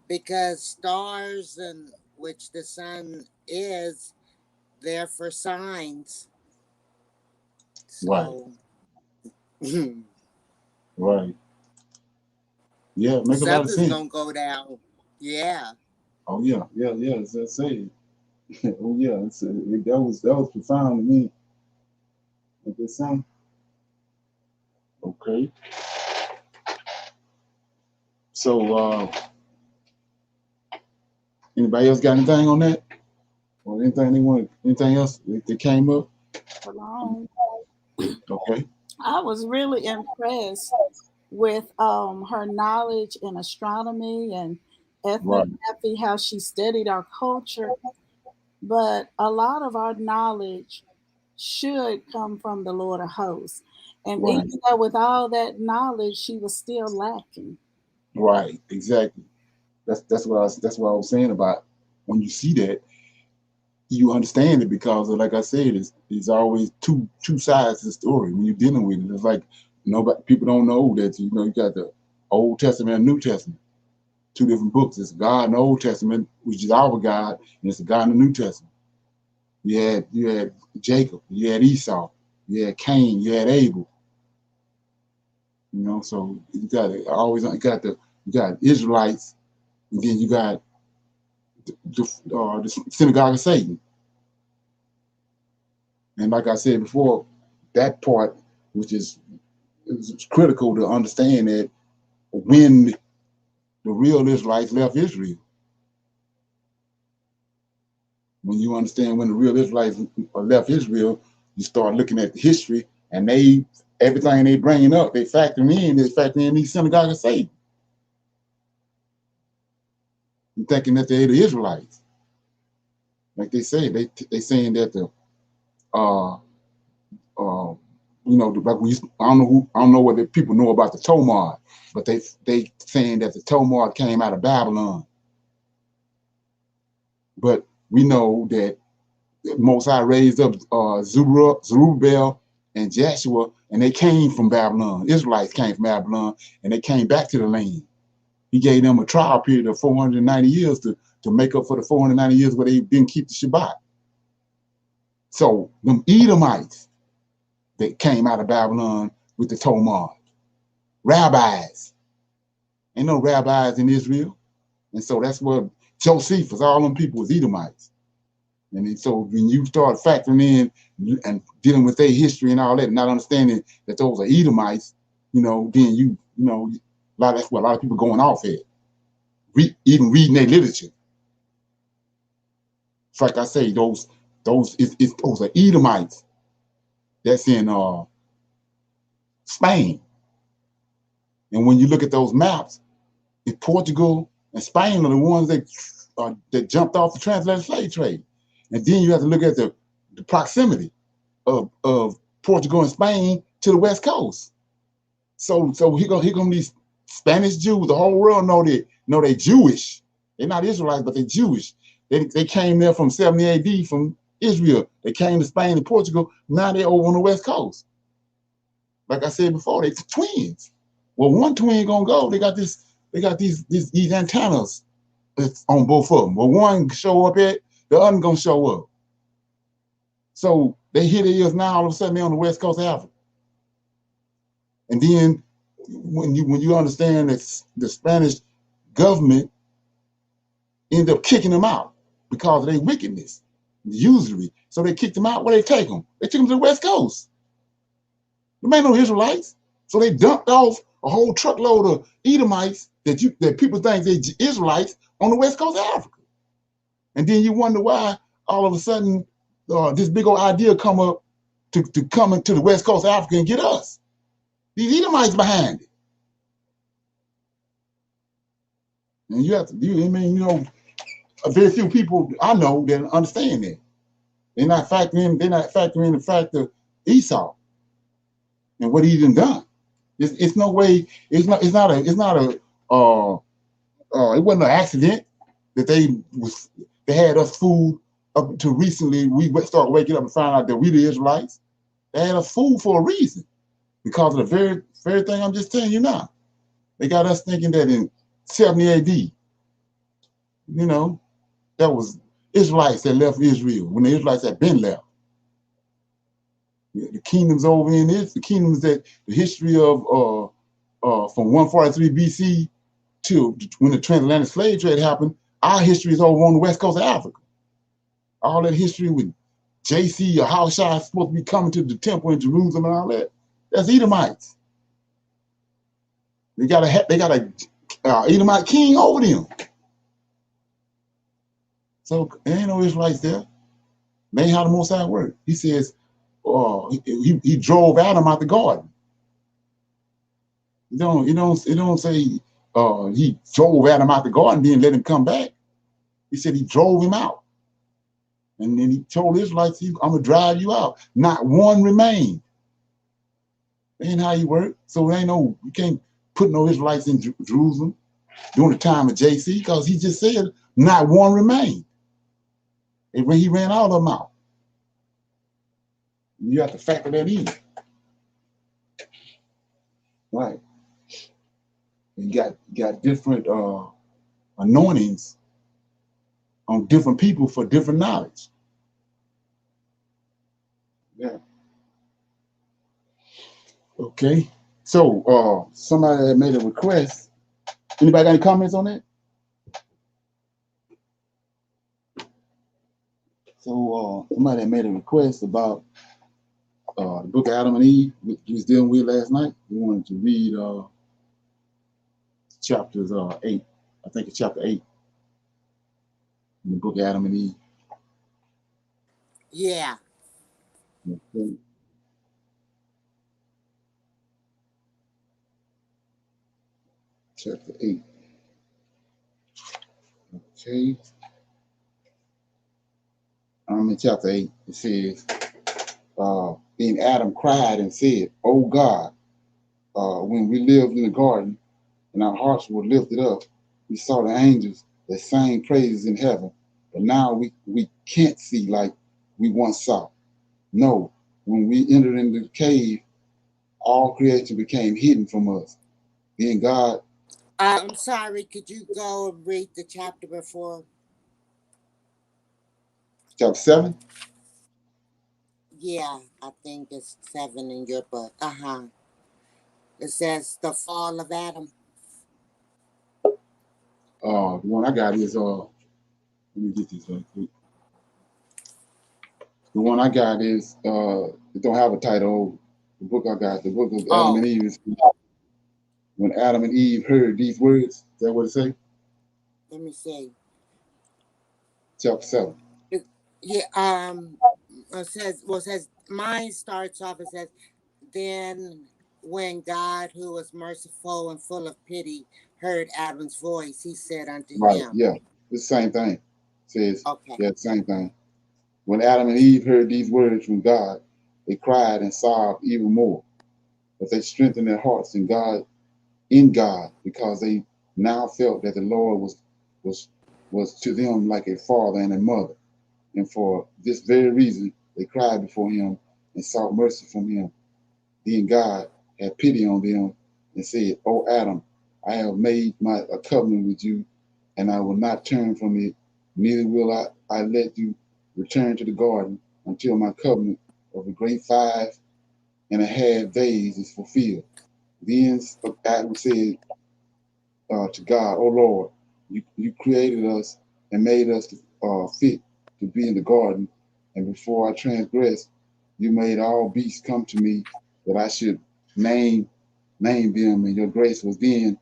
because stars, and which the sun is, they're for signs. So, right. Yeah, make a lot of sense. Something's gonna go down. Yeah. Oh yeah. As I say, oh yeah, that was profound to me. Like that sound? Okay. So, anybody else got anything on that? Or anything else that came up? Okay. I was really impressed with her knowledge in astronomy and ethnography, how she studied our culture. But a lot of our knowledge should come from the Lord of hosts. And even though with all that knowledge, she was still lacking. Right, exactly. That's what I was saying about when you see that, you understand it, because like I said, it's always two sides to the story when you're dealing with it. It's like people don't know that you got the Old Testament and New Testament, two different books. It's God in the Old Testament, which is our God, and it's the God in the New Testament. You had Jacob, you had Esau, you had Cain, you had Abel. So you got Israelites, and then you got the synagogue of Satan. And like I said before, that part, which is critical to understand, that when the real Israelites left Israel, when you understand when the real Israelites left Israel, you start looking at the history, and everything they bringing up, they factor in these synagogue of Satan. You're thinking that they're the Israelites. Like they say, they saying that I don't know whether people know about the Talmud, but they saying that the Talmud came out of Babylon. But we know that Most High raised up Zerubbabel and Joshua, and they came from Babylon. Israelites came from Babylon, and they came back to the land. He gave them a trial period of 490 years to make up for the 490 years where they didn't keep the Shabbat. So them Edomites that came out of Babylon with the Talmud, rabbis. Ain't no rabbis in Israel. And so that's what Josephus, all them people was Edomites. And so when you start factoring in and dealing with their history and all that, and not understanding that those are Edomites, then that's what a lot of people going off at. Even reading their literature. It's like I say, those are Edomites. That's in Spain. And when you look at those maps, it's Portugal and Spain are the ones that jumped off the transatlantic slave trade. And then you have to look at the proximity of Portugal and Spain to the West Coast. So here come these Spanish Jews. The whole world know they're Jewish. They're not Israelites, but they're Jewish. They came there from 70 AD from Israel. They came to Spain and Portugal. Now they're over on the West Coast. Like I said before, they're twins. Well, one twin gonna go. They got these antennas on both of them. Well, one show up at, the other gonna show up. So they here they is now. All of a sudden they're on the West Coast of Africa. And then when you understand that the Spanish government ended up kicking them out because of their wickedness, the usury. So they kicked them out. Where they take them? They took them to the West Coast. There ain't no Israelites. So they dumped off a whole truckload of Edomites that people think they're Israelites on the West Coast of Africa. And then you wonder why all of a sudden this big old idea come up to come into the West Coast of Africa and get us. These Edomites behind it. And very few people I know that understand that. They're not factoring the fact of Esau and what he done. It's no way. It wasn't an accident that they had us fooled up to recently. We started waking up and find out that we the Israelites. They had us fooled for a reason, because of the very thing I'm just telling you now. They got us thinking that in 70 AD, that was Israelites that left Israel when the Israelites had been left. The kingdoms over in this, the kingdoms that the history of from 143 BC to when the transatlantic slave trade happened, our history is over on the west coast of Africa. All that history with JC or Hoshai supposed to be coming to the temple in Jerusalem and all that, that's Edomites. They got a Edomite king over them. So there ain't no Israelites there. They ain't how the Most High work. He says, he drove Adam out the garden. It don't say he drove Adam out the garden, didn't let him come back. He said he drove him out. And then he told the Israelites, I'm gonna drive you out. Not one remained. That ain't how he worked. So there ain't no, you can't put no Israelites in Jerusalem during the time of JC, because he just said not one remained. And when he ran all of them out. You have to factor that in. Right. You got different anointings on different people for different knowledge. Yeah. Okay. So somebody that made a request. Anybody got any comments on that? So somebody that made a request about the book of Adam and Eve, which we was dealing with last night. We wanted to read chapters 8. I think it's chapter 8 in the book of Adam and Eve. Yeah. Okay. Chapter 8. Okay. I'm in chapter 8. It says, then Adam cried and said, "Oh God, when we lived in the garden and our hearts were lifted up, we saw the angels that sang praises in heaven, but now we can't see like we once saw. No, when we entered into the cave, all creation became hidden from us. Then God..." I'm sorry, could you go and read the chapter before? Chapter 7? Yeah, I think it's 7 in your book. It says the fall of Adam. The one I got is let me get this right quick. The one I got is it don't have a title. The book I got, the book of Adam and Eve, is when Adam and Eve heard these words. Is that what it say? Let me see. Chapter 7. It says mine starts off. It says, then when God, who was merciful and full of pity, heard Adam's voice, he said unto him. Yeah, it's the same thing. It says, okay. Yeah, the same thing. When Adam and Eve heard these words from God, they cried and sobbed even more. But they strengthened their hearts in God, because they now felt that the Lord was to them like a father and a mother. And for this very reason, they cried before him and sought mercy from him. Then God had pity on them and said, "O Adam, I have made a covenant with you, and I will not turn from it, neither will I let you return to the garden until my covenant of the great 5.5 days is fulfilled." Then Adam said to God, "O Lord, you created us and made us fit to be in the garden, and before I transgressed, you made all beasts come to me that I should name them, and your grace was then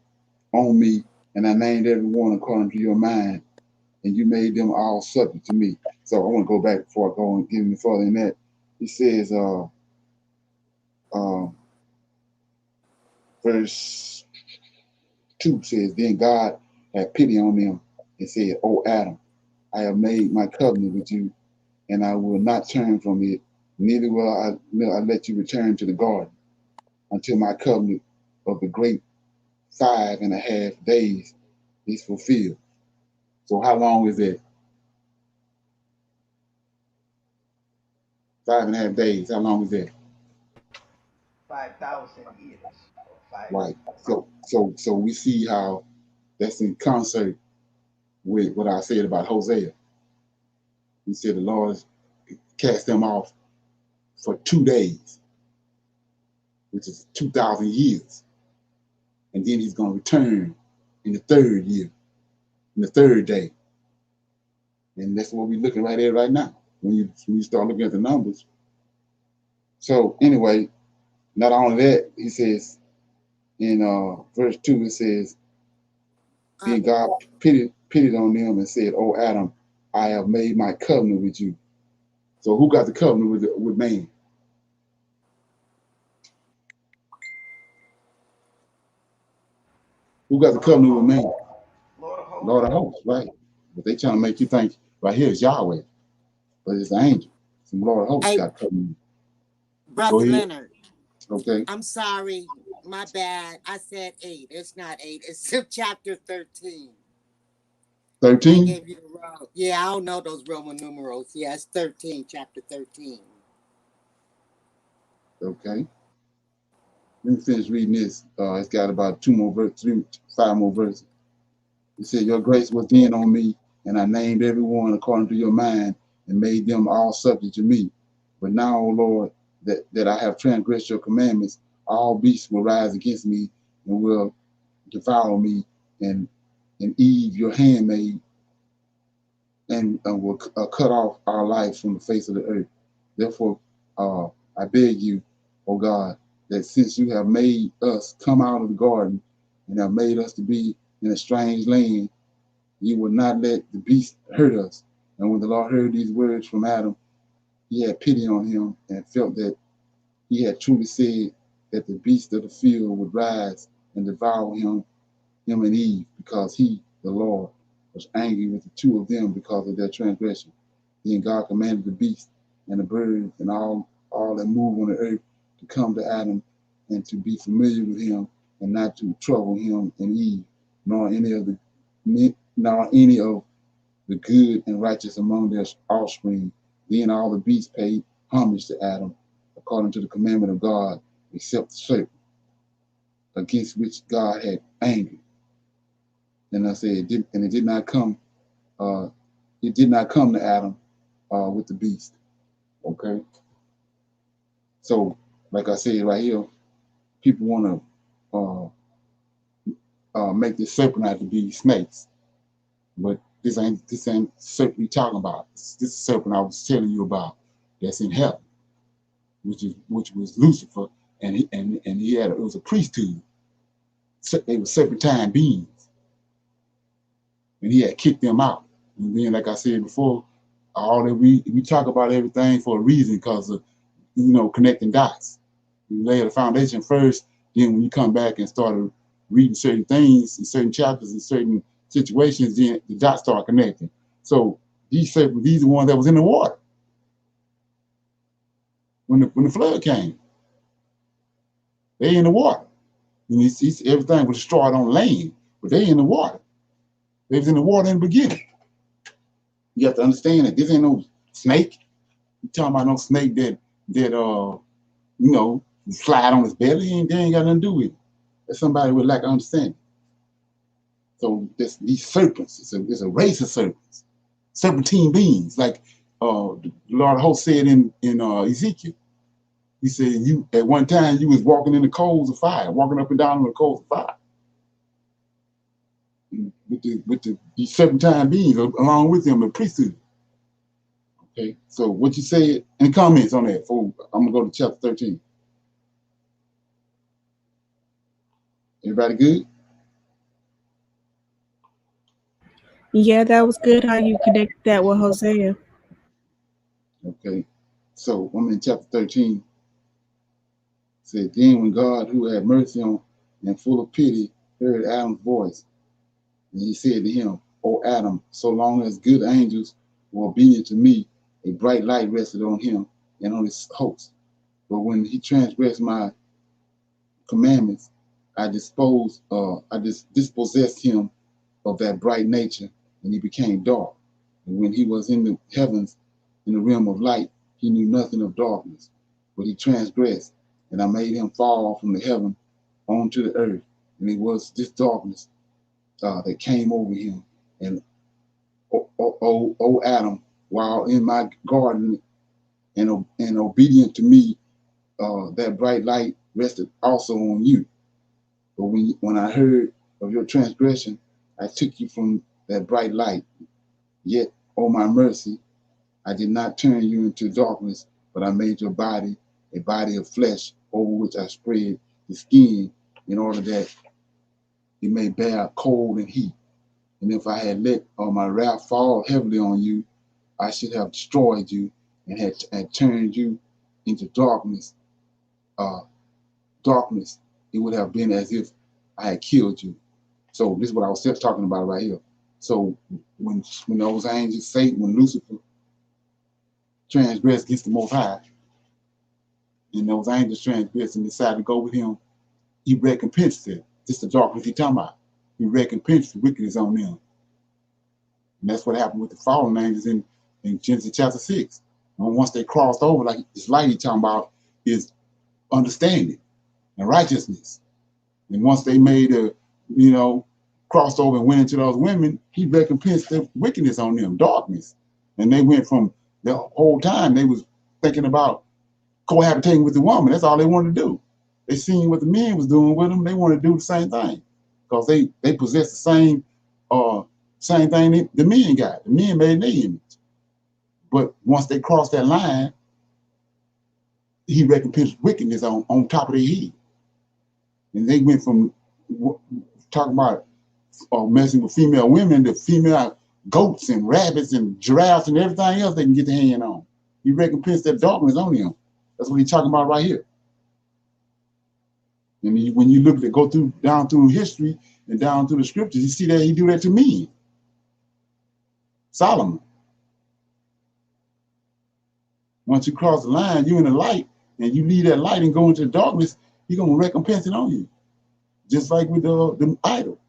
on me, and I named every one according to your mind, and you made them all subject to me." So I want to go back before I go and get any further than that. He says, verse 2 says, "Then God had pity on them and said, O Adam, I have made my covenant with you, and I will not turn from it, neither will I let you return to the garden until my covenant of the great 5.5 days is fulfilled." So how long is it? 5.5 days. How long is that? 5,000 years. Right. So we see how that's in concert with what I said about Hosea. He said the Lord cast them off for 2 days, which is 2,000 years. And then he's going to return in the 3rd year, in the 3rd day. And that's what we're looking right at right now when you start looking at the numbers. So anyway, not only that, he says in verse 2, it says, then God pitied on them and said, "Oh Adam, I have made my covenant with you." So who got the covenant with man? Who got the covenant with man? Lord of hosts, right? But they trying to make you think right here is Yahweh, but it's the angel. Some Lord of hosts got covenant. Brother Leonard. Okay. I'm sorry, my bad. I said 8. It's not 8. It's chapter 13. 13? Yeah, I don't know those Roman numerals. Yeah, it's 13, chapter 13. Okay. Let me finish reading this. It's got about 5 more verses. It said, "Your grace was then on me, and I named everyone according to your mind, and made them all subject to me. But now, O Lord, that I have transgressed your commandments, all beasts will rise against me and will devour me, and Eve, your handmaid, and will cut off our life from the face of the earth. Therefore, I beg you, O God, that since you have made us come out of the garden and have made us to be in a strange land, you will not let the beast hurt us." And when the Lord heard these words from Adam, he had pity on him and felt that he had truly said that the beast of the field would rise and devour him and Eve, because he, the Lord, was angry with the 2 of them because of their transgression. Then God commanded the beast and the birds and all that move on the earth to come to Adam and to be familiar with him, and not to trouble him and Eve, nor any of the good and righteous among their offspring. Then all the beasts paid homage to Adam, according to the commandment of God, except the serpent, against which God had angered. And I said, it did not come to Adam with the beast. Okay. So, like I said right here, people want to make this serpent out to be snakes, but this ain't serpent we talking about. This serpent I was telling you about that's in heaven, which was Lucifer, and he had it was a priesthood. They were serpentine beings, and he had kicked them out. And then, like I said before, all that we talk about everything for a reason, because of connecting dots. You lay the foundation first, then when you come back and start reading certain things in certain chapters in certain situations, then the dots start connecting. So these are the ones that was in the water when the flood came. They in the water. And everything was destroyed on land, but they in the water. They was in the water in the beginning. You have to understand that this ain't no snake. You talking about no snake that slide on his belly, they ain't got nothing to do with it. That's somebody with lack of understanding. So these serpents, it's a race of serpents, serpentine beings, like the Lord of hosts said in Ezekiel. He said, "You at one time you was walking in the coals of fire, walking up and down in the coals of fire." With these serpentine beings along with them, the priesthood. Okay, so what you said, any comments on that? I'm gonna go to chapter 13. Everybody good? Yeah, that was good how you connected that with Hosea. Okay, so I'm in chapter 13. It said, "Then when God, who had mercy on and full of pity, heard Adam's voice, and he said to him, 'O Adam, so long as good angels were obedient to me, a bright light rested on him and on his host. But when he transgressed my commandments, I dispossessed him of that bright nature, and he became dark. And when he was in the heavens, in the realm of light, he knew nothing of darkness, but he transgressed, and I made him fall from the heaven onto the earth. And it was this darkness that came over him. And O Adam, while in my garden and obedient to me, that bright light rested also on you. But when I heard of your transgression, I took you from that bright light. Yet, oh my mercy, I did not turn you into darkness, but I made your body a body of flesh, over which I spread the skin, in order that it may bear cold and heat. And if I had let my wrath fall heavily on you, I should have destroyed you and had turned you into darkness. Darkness, it would have been as if I had killed you. So this is what I was talking about right here. So when those angels, Satan, when Lucifer transgressed against the Most High, and those angels transgressed and decided to go with him, he recompensed it. This is the darkness he's talking about. He recompensed the wickedness on them. And that's what happened with the fallen angels in Genesis chapter 6. And once they crossed over, like this light he's talking about is understanding and righteousness. And once they made crossed over and went into those women, he recompensed the wickedness on them, darkness. And they went from the whole time they was thinking about cohabitating with the woman. That's all they wanted to do. They seen what the men was doing with them. They wanted to do the same thing because they possessed the same thing the men got. The men made their image. But once they crossed that line, he recompensed wickedness on top of their head. And they went from talking about messing with female women to female goats and rabbits and giraffes and everything else they can get their hand on. He recompensed that darkness on them. That's what he's talking about right here. And when you look at go down through history and down through the scriptures, you see that he do that to men. Solomon. Once you cross the line, you're in the light, and you leave that light and go into the darkness, he's going to recompense it on you. Just like with the idol.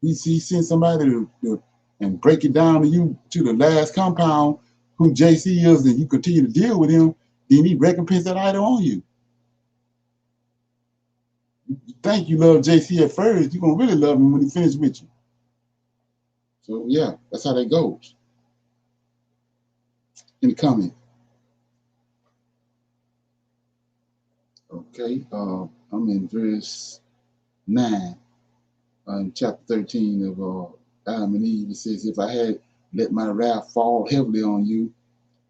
He sends somebody to and break it down to you to the last compound who JC is, and you continue to deal with him, then he recompense that idol on you. You think you love JC at first, you're going to really love him when he finishes with you. So yeah, that's how that goes. Any comment? Okay, I'm in verse 9, in chapter 13 of Adam and Eve. It says, if I had let my wrath fall heavily on you,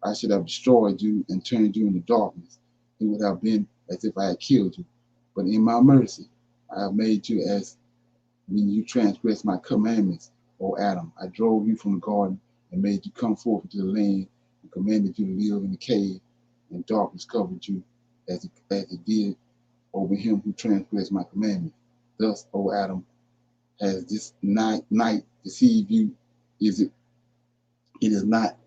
I should have destroyed you and turned you into darkness. It would have been as if I had killed you. But in my mercy, I have made you as when you transgressed my commandments, O Adam. I drove you from the garden and made you come forth into the land and commanded you to live in the cave, and darkness covered you as it did over him who transgressed my commandment. Thus, O Adam, has this night deceived you? It is not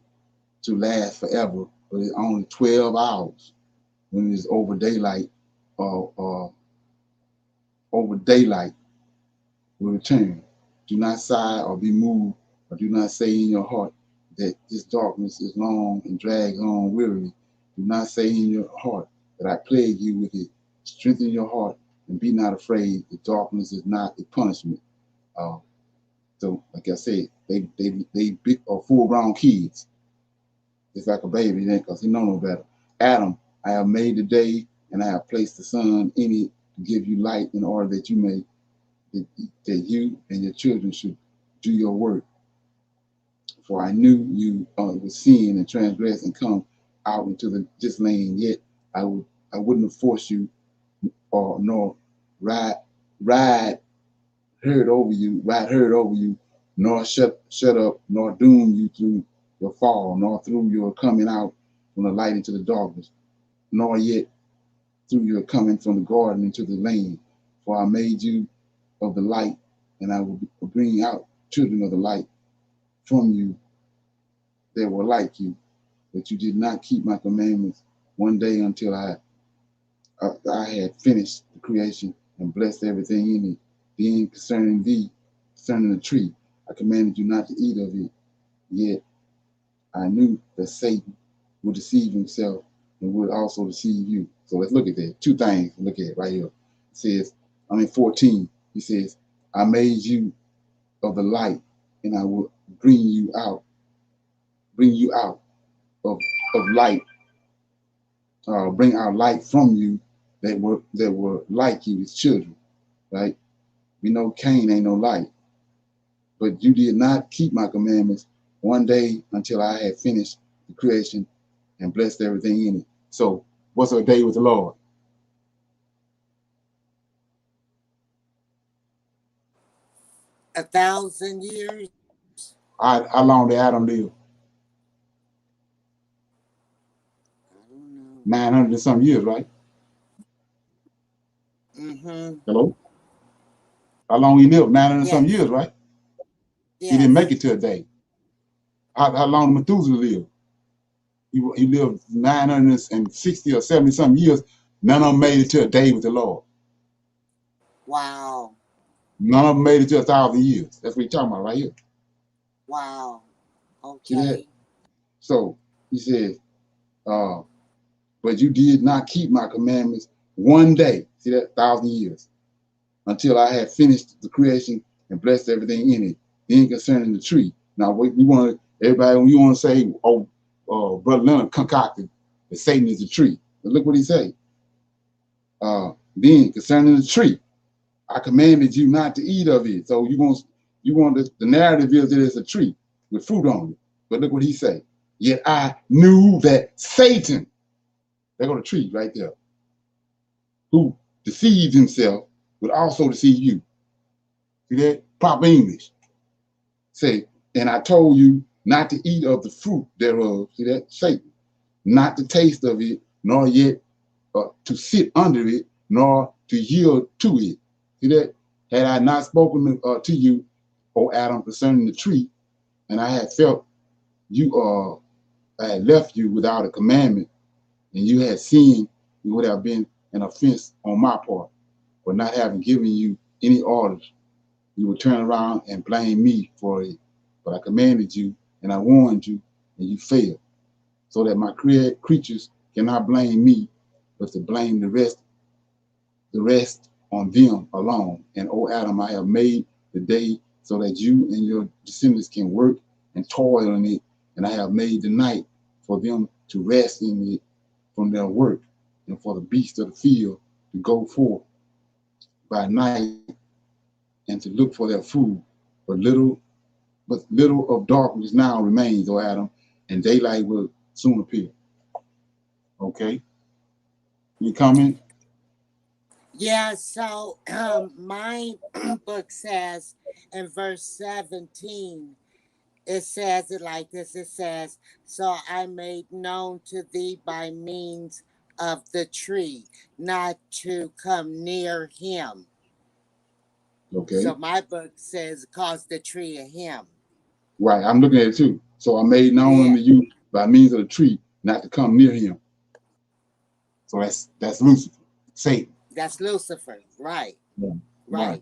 to last forever, but it's only 12 hours when it is over daylight, over daylight will return. Do not sigh or be moved, or do not say in your heart that this darkness is long and drags on wearily. Do not say in your heart that I plague you with it. Strengthen your heart and be not afraid. The darkness is not a punishment. So, like I said, they big or full-grown kids. It's like a baby, because he know no better. Adam, I have made the day, and I have placed the sun in it to give you light, in order that you and your children should do your work. For I knew you would sin and transgress and come out into this land. Yet I wouldn't have forced you, nor ride herd over you, nor shut up, nor doom you through your fall, nor through your coming out from the light into the darkness, nor yet through your coming from the garden into the land. For I made you of the light, and I will bring out children of the light from you that were like you, but you did not keep my commandments one day until I had finished the creation and blessed everything in it. Then concerning the tree, I commanded you not to eat of it. Yet I knew that Satan would deceive himself and would also deceive you. So let's look at that. Two things to look at right here. It says, 14, he says, I made you of the light, and I will bring you out. of light, bring out light from you that were like you as children, right? We know Cain ain't no light, but you did not keep my commandments one day until I had finished the creation and blessed everything in it. So what's a day with the Lord? $1,000 years. How long did Adam live? 900 and some years, right? Mm-hmm. Hello? How long he lived? 900 and Yes. some years, right? Yes. He didn't make it to a day. How long did Methuselah live? He lived 960 or 70 some years. None of them made it to a day with the Lord. Wow. None of them made it to 1,000 years. That's what he's talking about right here. Wow. Okay. See that? So he says, but you did not keep my commandments one day. See that? 1,000 years. Until I had finished the creation and blessed everything in it. Then concerning the tree. Now we want everybody, when you want to say, Brother Leonard concocted that Satan is the tree. But look what he say. Then concerning the tree, I commanded you not to eat of it. So you want the narrative is that it's a tree with fruit on it. But look what he say. Yet I knew that Satan, there go the tree right there, who deceives himself would also deceive you. See that? Proper English. Say, and I told you not to eat of the fruit thereof. See that? Satan. Not to taste of it, nor yet to sit under it, nor to yield to it. See that? Had I not spoken to you, O Adam, concerning the tree, and I had felt you, I had left you without a commandment, and you had sinned, it would have been an offense on my part, for not having given you any orders. You would turn around and blame me for it. But I commanded you, and I warned you, and you failed, so that my creatures cannot blame me, but to blame the rest on them alone. And O Adam, I have made the day so that you and your descendants can work and toil in it, and I have made the night for them to rest in it from their work, and for the beasts of the field to go forth by night and to look for their food. But little of darkness now remains, O Adam, and daylight will soon appear. Okay? You comment? Yeah, so my book says in verse 17, it says it like this. It says, so I made known to thee by means of the tree, not to come near him. Okay. So my book says, cause the tree a him. Right, I'm looking at it too. So I made known unto you by means of the tree, not to come near him. So that's Lucifer, Satan. That's Lucifer, right? Yeah.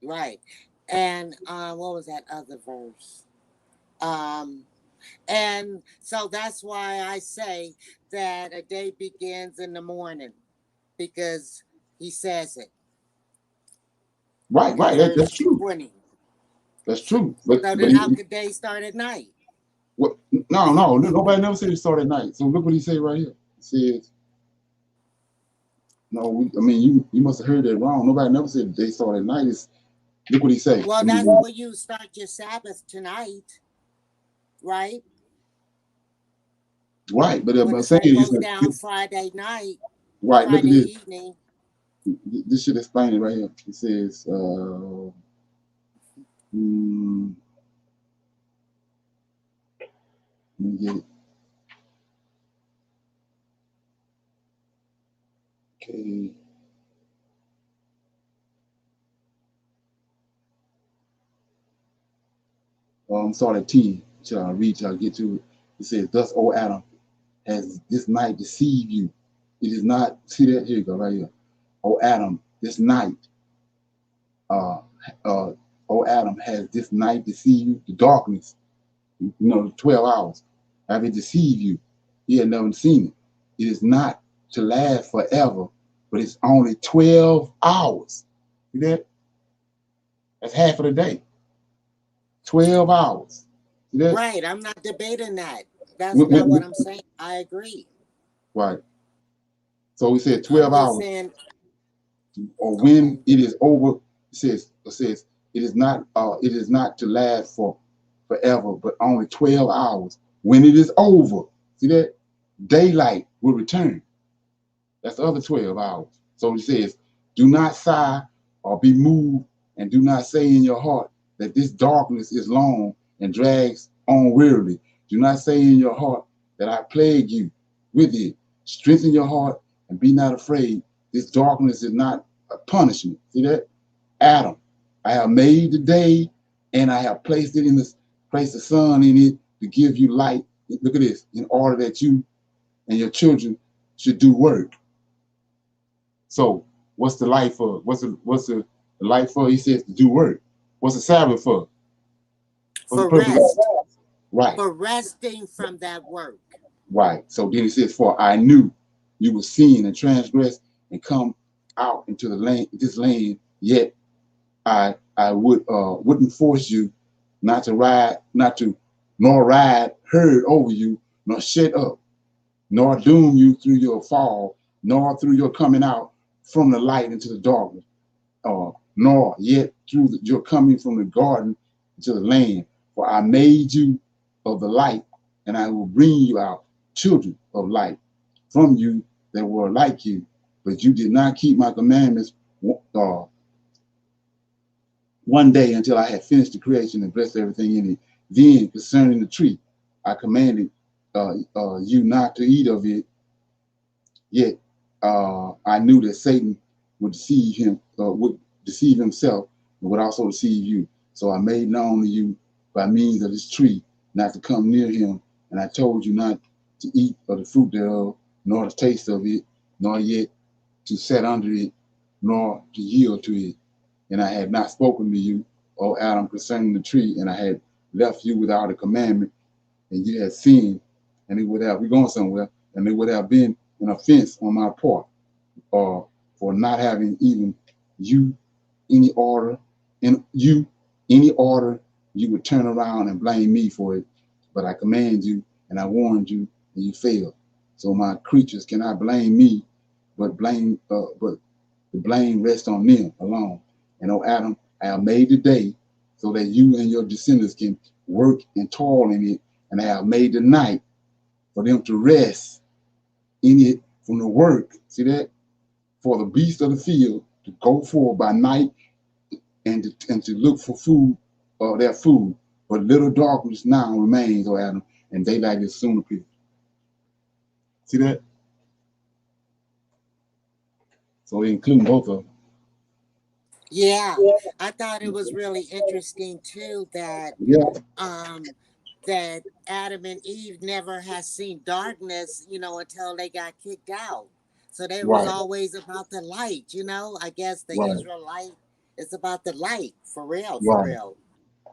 Right. And what was that other verse? And so that's why I say that a day begins in the morning, because he says it. Right. That's true. 20. That's true. So then how could day start at night? What? No. Nobody never said it started at night. So look what he said right here. He says, no, you must have heard that wrong. Nobody never said the day started at night. Look what he said. Well, that's where you start your Sabbath tonight, right? Right, but I'm saying it goes down Friday night. Right, Friday look at this. Evening. This should explain it right here. It says, let me get it. Okay. I'm sorry, 10. Shall I read till I get to it? It says, thus, O Adam, has this night deceived you. It is not, see that? Here you go, right here. O Adam, this night, O Adam, has this night deceived you? The darkness, 12 hours. Have it deceived you? He had never seen it. It is not to last forever, but it's only 12 hours. See that? That's half of the day. 12 hours. See that? Right, I'm not debating that. That's not what I'm saying. I agree. Right. So we said 12 hours. Saying, or when it is over, it says it is not to last for forever, but only 12 hours. When it is over, see that? Daylight will return. That's the other 12 hours. So it says, do not sigh or be moved, and do not say in your heart that this darkness is long and drags on wearily. Do not say in your heart that I plague you with it. Strengthen your heart and be not afraid. This darkness is not a punishment. See that? Adam, I have made the day, and I have placed the sun in it to give you light. Look at this, in order that you and your children should do work. So what's the light for? What's the light for? He says to do work. What's the Sabbath for? For rest. Right. For resting from that work. Right. So then he says, for I knew you would sin and transgress and come out into this land, yet I wouldn't force you nor ride herd over you, nor shut up, nor doom you through your fall, nor through your coming out from the light into the darkness, nor yet through your coming from the garden to the land. For I made you of the light, and I will bring you out children of light from you that were like you, but you did not keep my commandments one day until I had finished the creation and blessed everything in it. Then concerning the tree, I commanded you not to eat of it. Yet I knew that Satan would deceive himself, and would also deceive you. So I made known to you by means of this tree not to come near him, and I told you not to eat of the fruit thereof, nor the taste of it, nor yet to set under it, nor to yield to it. And I had not spoken to you, O Adam, concerning the tree, and I had left you without a commandment, and you had sinned, and it would have, we're going somewhere, and it would have been an offense on my part, for not having even you any order, you would turn around and blame me for it. But I command you, and I warned you, and you failed. So my creatures cannot blame me, but the blame rests on them alone. And O Adam, I have made the day so that you and your descendants can work and toil in it, and I have made the night for them to rest in it from the work. See that? For the beasts of the field to go forth by night and to look for food, their food. But little darkness now remains, O Adam, and daylight is soon appear. See that? So including both of them. Yeah, I thought it was really interesting too that that Adam and Eve never has seen darkness, until they got kicked out. So they was always about the light, I guess the Israelite is about the light, for real, for real.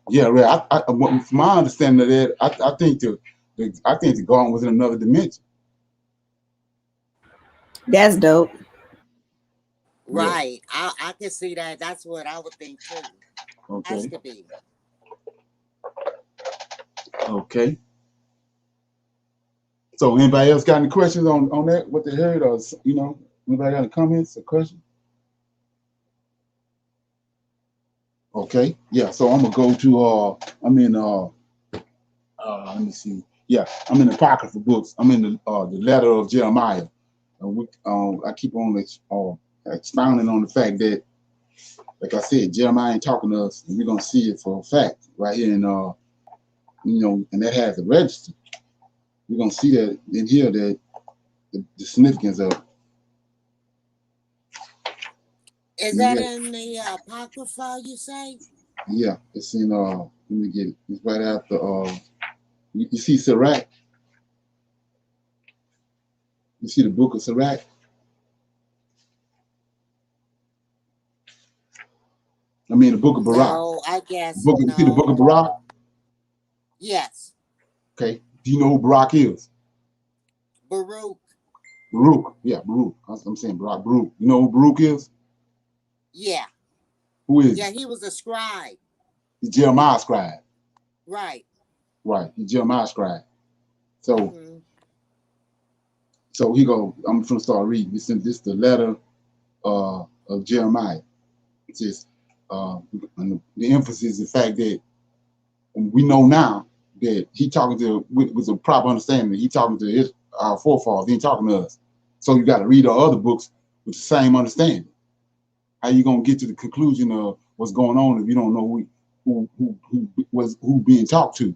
Yeah, right. From my understanding of that, I think the garden was in another dimension. That's dope. Right. Yeah. I can see that. That's what I would think too. Okay. Has to be. Okay. So anybody else got any questions on that, what they heard, or anybody got any comments or questions? Okay. Yeah. So I'm gonna go to I'm in let me see. Yeah, I'm in the Apocryphal books. I'm in the letter of Jeremiah. I keep on expounding on the fact that, like I said, Jeremiah ain't talking to us, and we're gonna see it for a fact right here in and that has a register. We're gonna see that in here, that the significance of it. Is that in the Apocrypha, you say? Yeah, it's in let me get it. It's right after you see Sirach. You see the book of Sirach? I mean the book of Baruch. No, I guess. You see the book of Baruch? Yes. Okay. Do you know who Baruch is? Baruch. Baruch. Yeah, Baruch. I'm saying Baruch. Baruch. You know who Baruch is? Yeah. Who is? Yeah, he was a scribe. He's Jeremiah's scribe. Right. Right. He's Jeremiah's scribe. So, so he go. I'm going to start reading. This is the letter of Jeremiah. It says, and the emphasis is the fact that we know now that he talking to with a proper understanding. He talking to our forefathers. He ain't talking to us. So you got to read our other books with the same understanding. How you gonna get to the conclusion of what's going on if you don't know who being talked to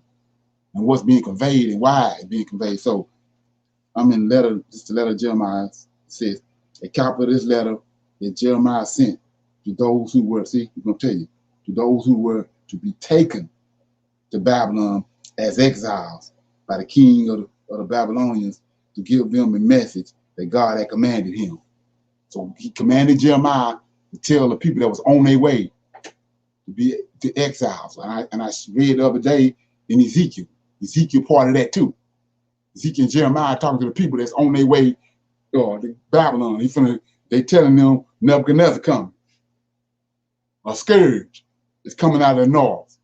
and what's being conveyed and why it's being conveyed? So I'm in letter. This is the letter of Jeremiah. It says a copy of this letter that Jeremiah sent to those who were. See, I'm gonna tell you, to those who were to be taken to Babylon as exiles by the king of the Babylonians, to give them a message that God had commanded him. So he commanded Jeremiah to tell the people that was on their way to be to exiles. And I read the other day in Ezekiel. Ezekiel part of that too. Ezekiel and Jeremiah talking to the people that's on their way to Babylon. They telling them Nebuchadnezzar coming. A scourge is coming out of the north.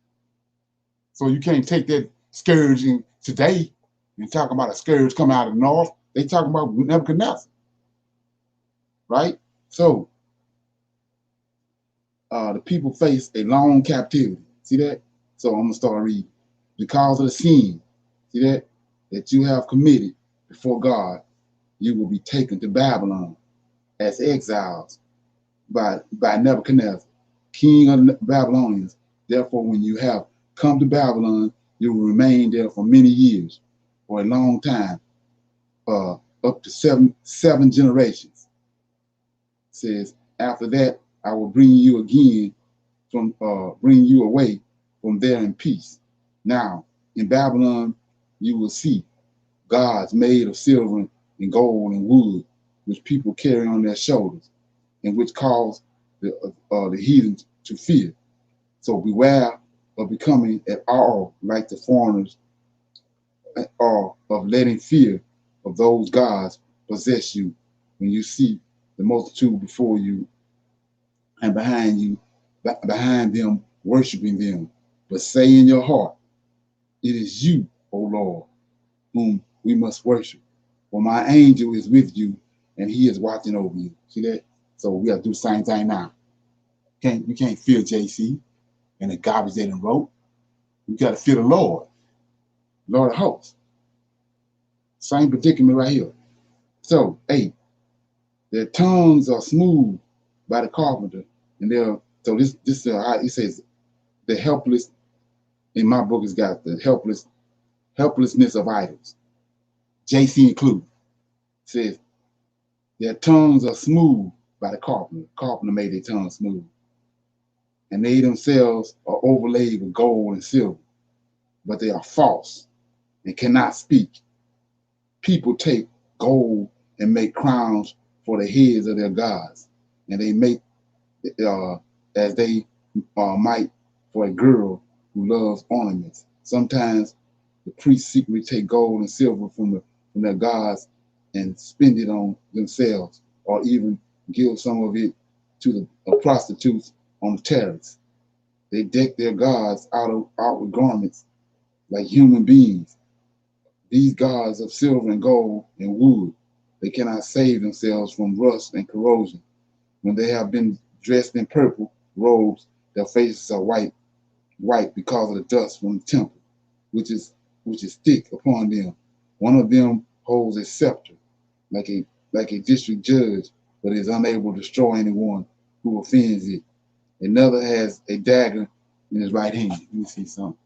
So you can't take that scourge in today and talk about a scourge coming out of the north. They talking about Nebuchadnezzar. Right? So the people face a long captivity. See that? So I'm gonna start reading. Because of the sin, see that you have committed before God, you will be taken to Babylon as exiles by Nebuchadnezzar, king of the Babylonians. Therefore, when you have come to Babylon, you will remain there for many years, for a long time, up to seven generations. It says, after that, I will bring you again bring you away from there in peace. Now, in Babylon, you will see gods made of silver and gold and wood, which people carry on their shoulders, and which cause the heathen to fear. So beware of becoming at all like the foreigners, or of letting fear of those gods possess you when you see the multitude before you and behind them worshiping them. But say in your heart, it is you, O Lord, whom we must worship. For my angel is with you, and he is watching over you. See that? So we got to do the same thing now. You can't fear JC and the garbage they done wrote. You got to fear the Lord of hosts. Same predicament right here. So, 8, their tongues are smooth by the carpenter, and he says the helpless. In my book, it's got the helplessness of idols. JC included. Says their tongues are smooth by the carpenter. Carpenter made their tongues smooth, and they themselves are overlaid with gold and silver, but they are false and cannot speak. People take gold and make crowns for the heads of their gods, and they make as they might for a girl who loves ornaments. Sometimes the priests secretly take gold and silver from their gods and spend it on themselves, or even give some of it to the prostitutes on the terrace. They deck their gods out with garments like human beings. These gods of silver and gold and wood, they cannot save themselves from rust and corrosion. When they have been dressed in purple robes, their faces are white because of the dust from the temple, which is thick upon them. One of them holds a scepter, like a district judge, but is unable to destroy anyone who offends it. Another has a dagger in his right hand. Let me see something.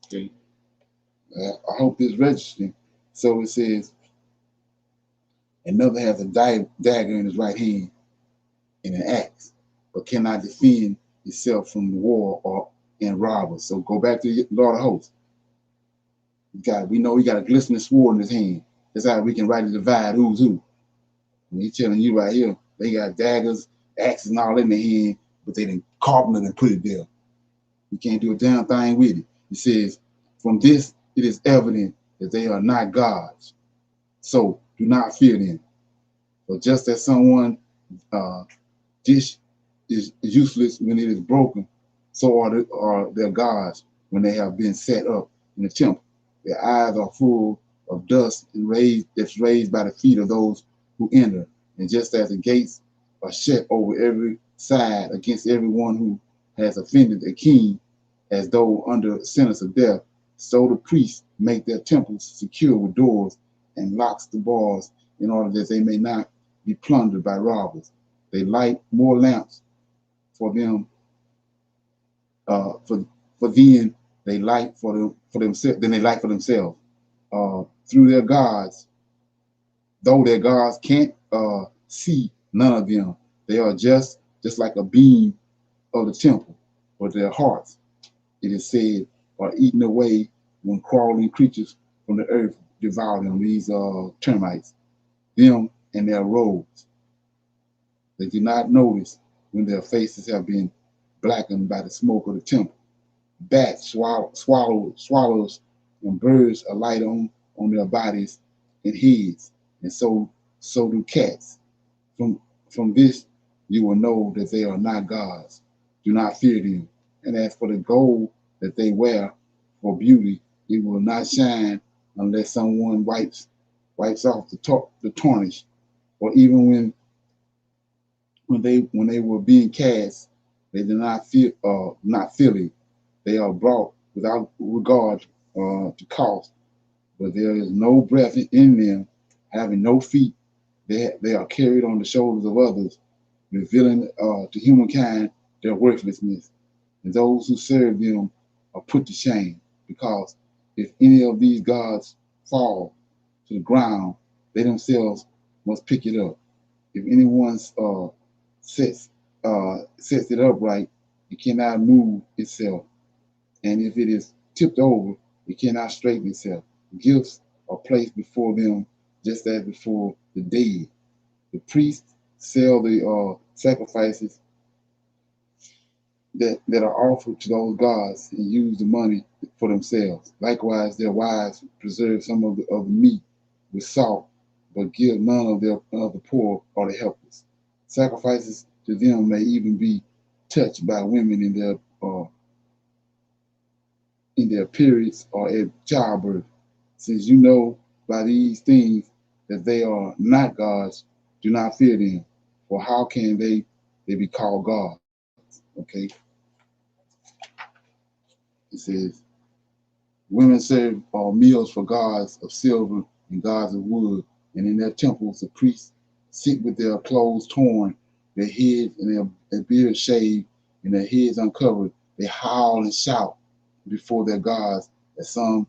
Okay. I hope it's registering. So it says, another has a dagger in his right hand and an axe, but cannot defend itself from the war and robbers. So go back to the Lord of hosts. We know he got a glistening sword in his hand. That's how we can rightly divide who's who. And he's telling you right here, they got daggers, axes, and all in their hand, but they didn't carpenter and put it there. You can't do a damn thing with it. He says, from this it is evident that they are not gods. So do not fear them. But just as someone dish is useless when it is broken, so are their gods when they have been set up in the temple. Their eyes are full of dust and that's raised by the feet of those who enter. And just as the gates are shut over every side against everyone who has offended a king, as though under sentence of death, so the priests make their temples secure with doors and locks the bars in order that they may not be plundered by robbers. They light more lamps for them, for then they light for themselves than they light for themselves. Through their gods, though their gods can't see none of them, they are just like a beam of the temple, but their hearts, it is said, are eaten away when crawling creatures from the earth devour them, these termites, them and their robes. They do not notice when their faces have been blackened by the smoke of the temple. Bats, swallows, and birds alight on their bodies and heads, and so do cats. From this you will know that they are not gods. Do not fear them. And as for the gold that they wear for beauty, it will not shine unless someone wipes off the tarnish. Or even when they were being cast, they did not feel it. They are brought without regard to cost, but there is no breath in them, having no feet. They are carried on the shoulders of others, revealing to humankind their worthlessness. And those who serve them are put to shame, because if any of these gods fall to the ground, they themselves must pick it up. If anyone sets it upright, it cannot move itself. And if it is tipped over, it cannot straighten itself. Gifts are placed before them just as before the dead. The priests sell the sacrifices that are offered to those gods and use the money for themselves. Likewise, their wives preserve some of the meat with salt, but give none of the poor or the helpless. Sacrifices to them may even be touched by women in their periods or at childbirth. Since you know by these things that they are not gods, do not fear them. For how can they be called gods? Okay. It says, women serve meals for gods of silver and gods of wood, and in their temples the priests sit with their clothes torn, their heads and their beards shaved, and their heads uncovered. They howl and shout before their gods, as some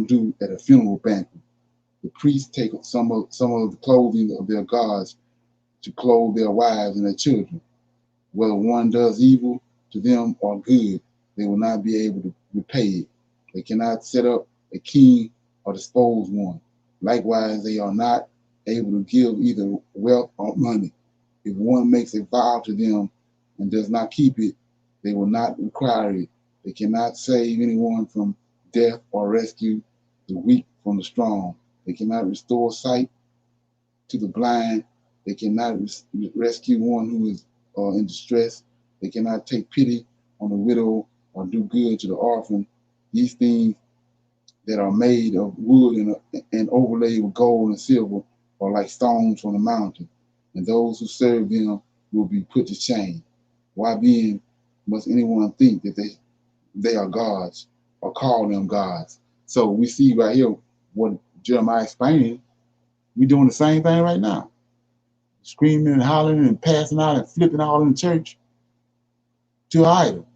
do at a funeral banquet. The priests take some of the clothing of their gods to clothe their wives and their children. Whether one does evil to them or good, they will not be able to repay it. They cannot set up a king or dispose one. Likewise, they are not able to give either wealth or money. If one makes a vow to them and does not keep it, they will not require it. They cannot save anyone from death or rescue the weak from the strong. They cannot restore sight to the blind. They cannot rescue one who is in distress. They cannot take pity on the widow or do good to the orphan. These things that are made of wood and overlaid with gold and silver are like stones from the mountain, and those who serve them will be put to shame. Why then must anyone think that they are gods or call them gods? So we see right here what Jeremiah explained. We're doing the same thing right now. Screaming and hollering and passing out and flipping all in the church to an idol.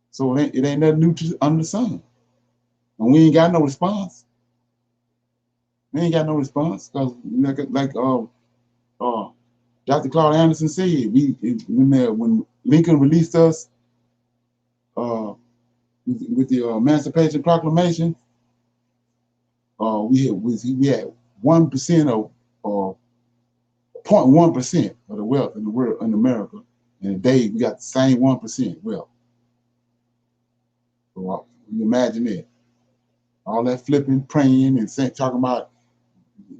So it ain't nothing new under the sun. And we ain't got no response. We ain't got no response because like Dr. Claude Anderson said, when Lincoln released us with the Emancipation Proclamation, we had 1% of 0.1% of the wealth in the world in America, and today we got the same 1% wealth. So you imagine it. All that flipping, praying, and talking about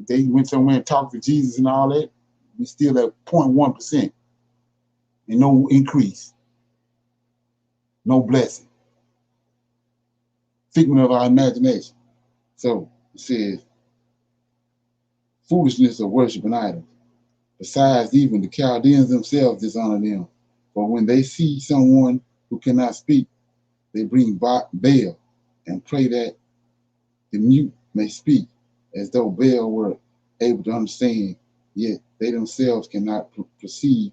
they went somewhere and talked to Jesus and all that. We still at 0.1% and no increase, no blessing. figment of our imagination. So it says, foolishness of worshiping idols. Besides, even the Chaldeans themselves dishonor them. For when they see someone who cannot speak, they bring Baal and pray that the mute may speak, as though Baal were able to understand, yet they themselves cannot perceive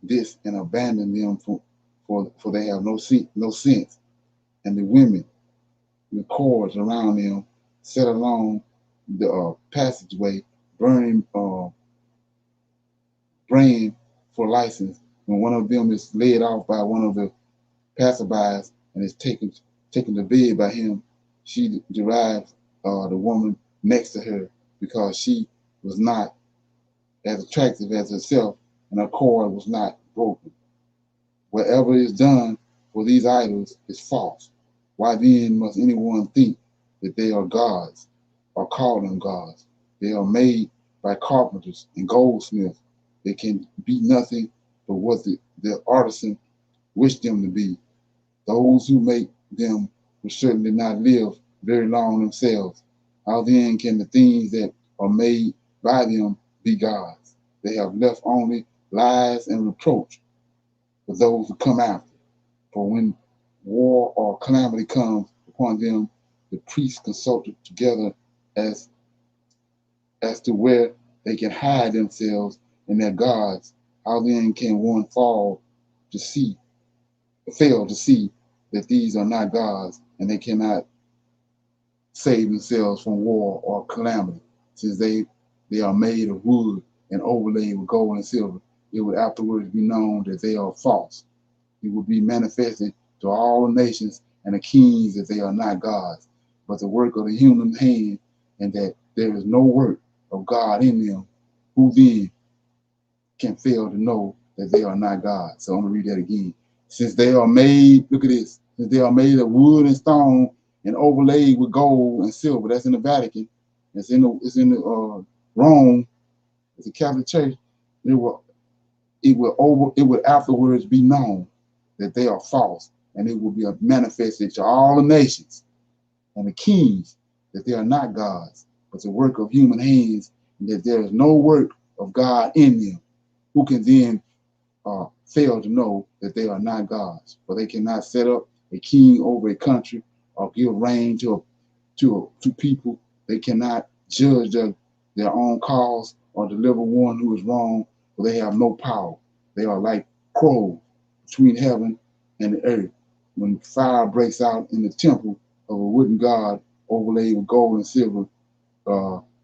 this and abandon them for they have no sense. And the women with cords around them set along the passageway, burning brand for license. When one of them is led off by one of the passerbys and is taken to bed by him, she derives the woman next to her because she was not as attractive as herself and her cord was not broken. Whatever is done for these idols is false. Why then must anyone think that they are gods or call them gods? They are made by carpenters and goldsmiths. They can be nothing but what the artisan wished them to be. Those who make them will certainly not live very long themselves. How then can the things that are made by them be gods? They have left only lies and reproach for those who come after. For when war or calamity comes upon them, the priests consulted together as to where they can hide themselves and their gods. How then can one fail to see that these are not gods, and they cannot save themselves from war or calamity, since they are made of wood and overlaid with gold and silver? It would afterwards be known that they are false. It would be manifested to all nations and the kings that they are not gods, but the work of the human hand, and that there is no work of God in them. Who then can fail to know that they are not gods? So I'm going to read that again. Since they are made, look at this, since they are made of wood and stone and overlaid with gold and silver, that's in the Vatican, it's in Rome, it's a Catholic Church, it would afterwards be known that they are false, and it will be manifested to all the nations and the kings that they are not gods, but the work of human hands, and that there is no work of God in them. Who can then fail to know that they are not gods? For they cannot set up a king over a country or give reign to people. They cannot judge their own cause or deliver one who is wrong, for they have no power. They are like crows between heaven and the earth. When fire breaks out in the temple of a wooden god overlaid with gold and silver,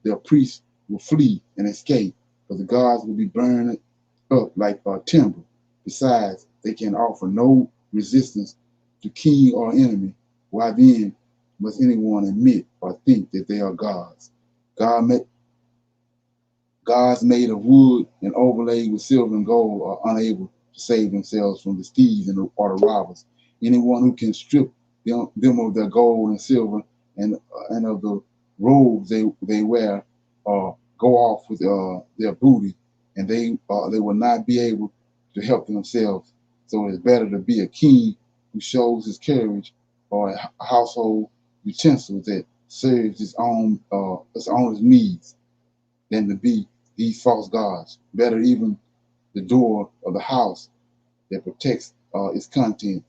their priests will flee and escape, but the gods will be burned up like timber. Besides, they can offer no resistance to king or enemy. Why then must anyone admit or think that they are gods? Gods made of wood and overlaid with silver and gold are unable to save themselves from the thieves or the robbers. Anyone who can strip them of their gold and silver and of the robes they wear, go off with their booty, and they will not be able to help themselves. So it's better to be a king who shows his courage, or a household utensil that serves its owner's needs, than to be these false gods. Better even the door of the house that protects its content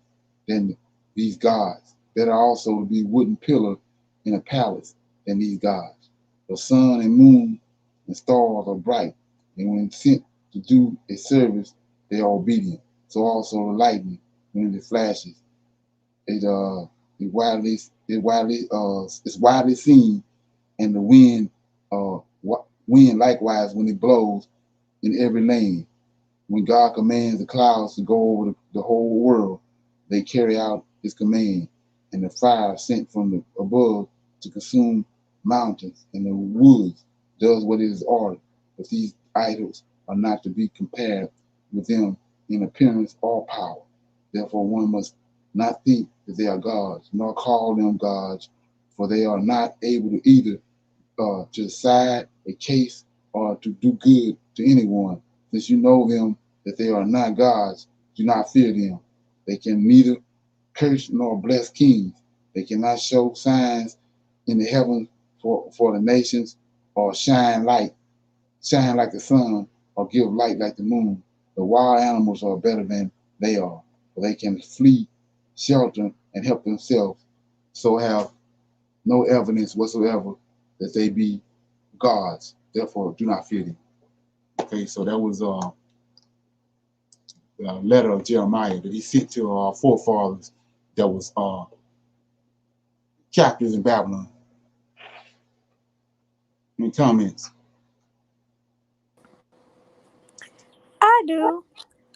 than these gods. Better also to be wooden pillar in a palace than these gods. The sun and moon and stars are bright, and when sent to do a service, they are obedient. So also the lightning, when it flashes, it's widely seen, and the wind likewise when it blows in every lane. When God commands the clouds to go over the whole world, they carry out his command, and the fire sent from above to consume mountains and the woods does what it is ordered. But these idols are not to be compared with them in appearance or power. Therefore one must not think that they are gods, nor call them gods, for they are not able to either to decide a case or to do good to anyone. Since you know them, that they are not gods, do not fear them. They can neither curse nor bless kings, They cannot show signs in the heaven for the nations, or shine like the sun, or give light like the moon. The wild animals are better than they are, for they can flee, shelter, and help themselves, so have no evidence whatsoever that they be gods. Therefore, do not fear them. Okay, so that was the letter of Jeremiah that he sent to our forefathers that was captives in Babylon. Any comments? I do.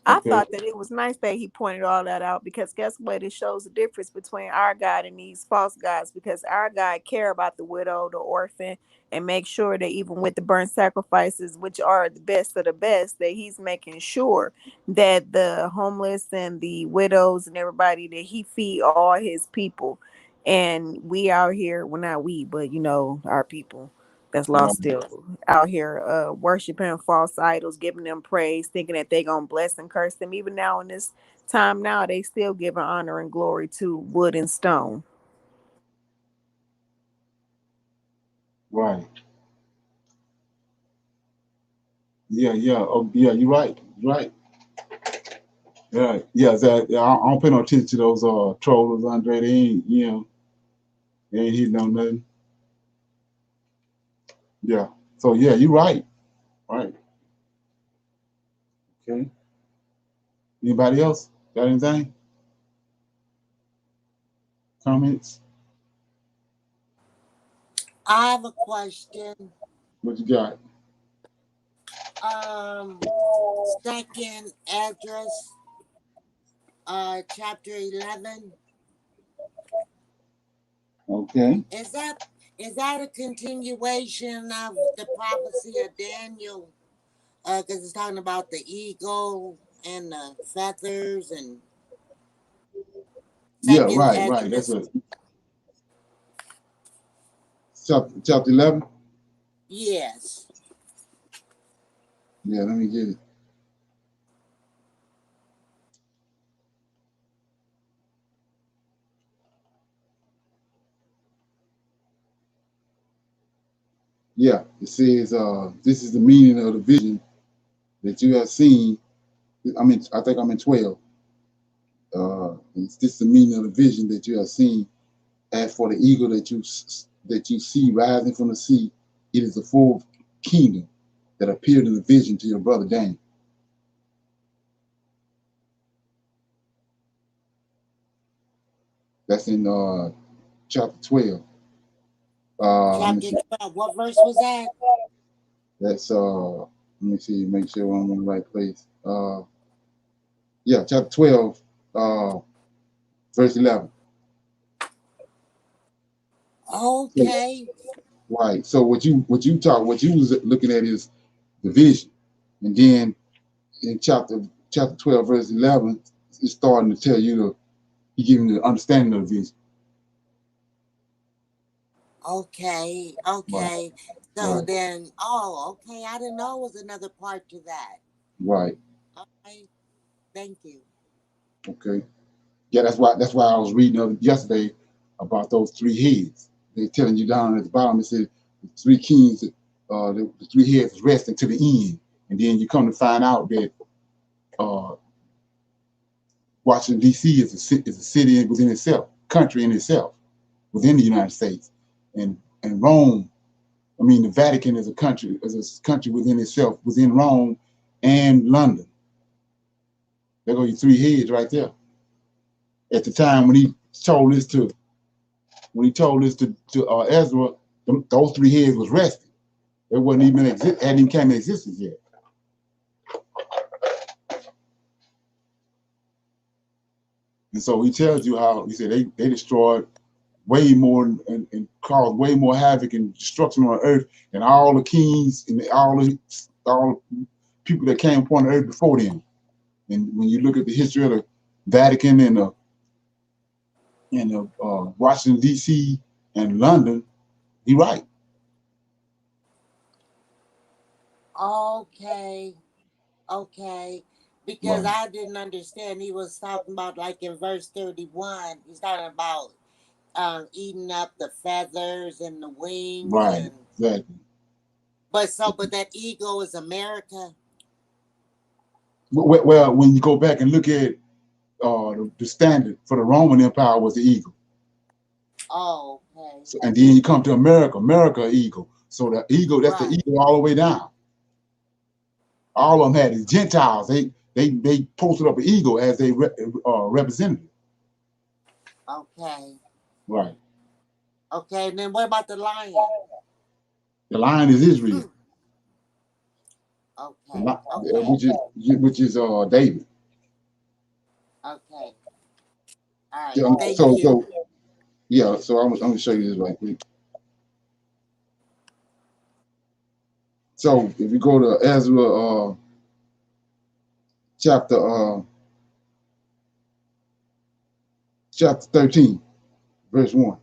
I Okay. thought that it was nice that he pointed all that out, because guess what? It shows the difference between our God and these false gods, because our God care about the widow, the orphan, and make sure that even with the burnt sacrifices, which are the best of the best, that he's making sure that the homeless and the widows and everybody, that he feed all his people. And we out here, well, not we, but our people that's lost still out here worshiping false idols, giving them praise, thinking that they gonna bless and curse them. Even now in this time now, they still giving honor and glory to wood and stone. Right. Yeah. Oh, yeah. You're right. Yeah. I don't pay no attention to those trollers, Andre. They ain't, they ain't hitting on nothing. Yeah. So yeah, you're right. Right. Okay. Anybody else got anything? Comments? I have a question. What you got? Second address, chapter 11. Okay. Is that a continuation of the prophecy of Daniel? Because it's talking about the eagle and the feathers and. Yeah, right. That's what. Chapter 11? Yes. Yeah, let me get it. Yeah, it says, this is the meaning of the vision that you have seen. I think I'm in 12. This is the meaning of the vision that you have seen. As for the eagle that you see rising from the sea, it is the full kingdom that appeared in the vision to your brother Daniel. That's in chapter 12. Chapter 12. What verse was that? That's let me see, make sure I'm in the right place. Yeah, chapter 12, verse 11. Okay. Right. So what you was looking at is the vision, and then in chapter 12, verse 11, it's starting to tell you he giving you the understanding of the vision. Okay. Right. So right. then, okay. I didn't know it was another part to that. Right. Okay. Thank you. Okay. Yeah, that's why I was reading yesterday about those three heads. They're telling you down at the bottom, it said the three kings, the three heads is resting to the end. And then you come to find out that Washington, D.C. is a city within itself, country in itself, within the United States. And Rome, the Vatican is a country within itself, within Rome and London. There go your three heads right there. At the time when he told this to Ezra, those three heads was resting. It wasn't even hadn't even came into existence yet. And so he tells you how he said they destroyed way more and caused way more havoc and destruction on earth than all the kings and all the people that came upon the earth before them. And when you look at the history of the Vatican and Washington, D.C. and London, you're right. Okay. Because I didn't understand. He was talking about, like in verse 31, he's talking about eating up the feathers and the wings. Right, exactly. But that eagle is America. Well, when you go back and look at the standard for the Roman Empire was the eagle. Oh, okay. So, and then you come to America eagle. So the eagle, that's the eagle all the way down. All of them had is Gentiles. They posted up an eagle as a representative. Okay. Right. Okay, and then what about the lion? The lion is Israel. Okay. Which is David. Okay. All right. So yeah. So I'm gonna show you this right quick. So if you go to Ezra chapter 13, verse 1.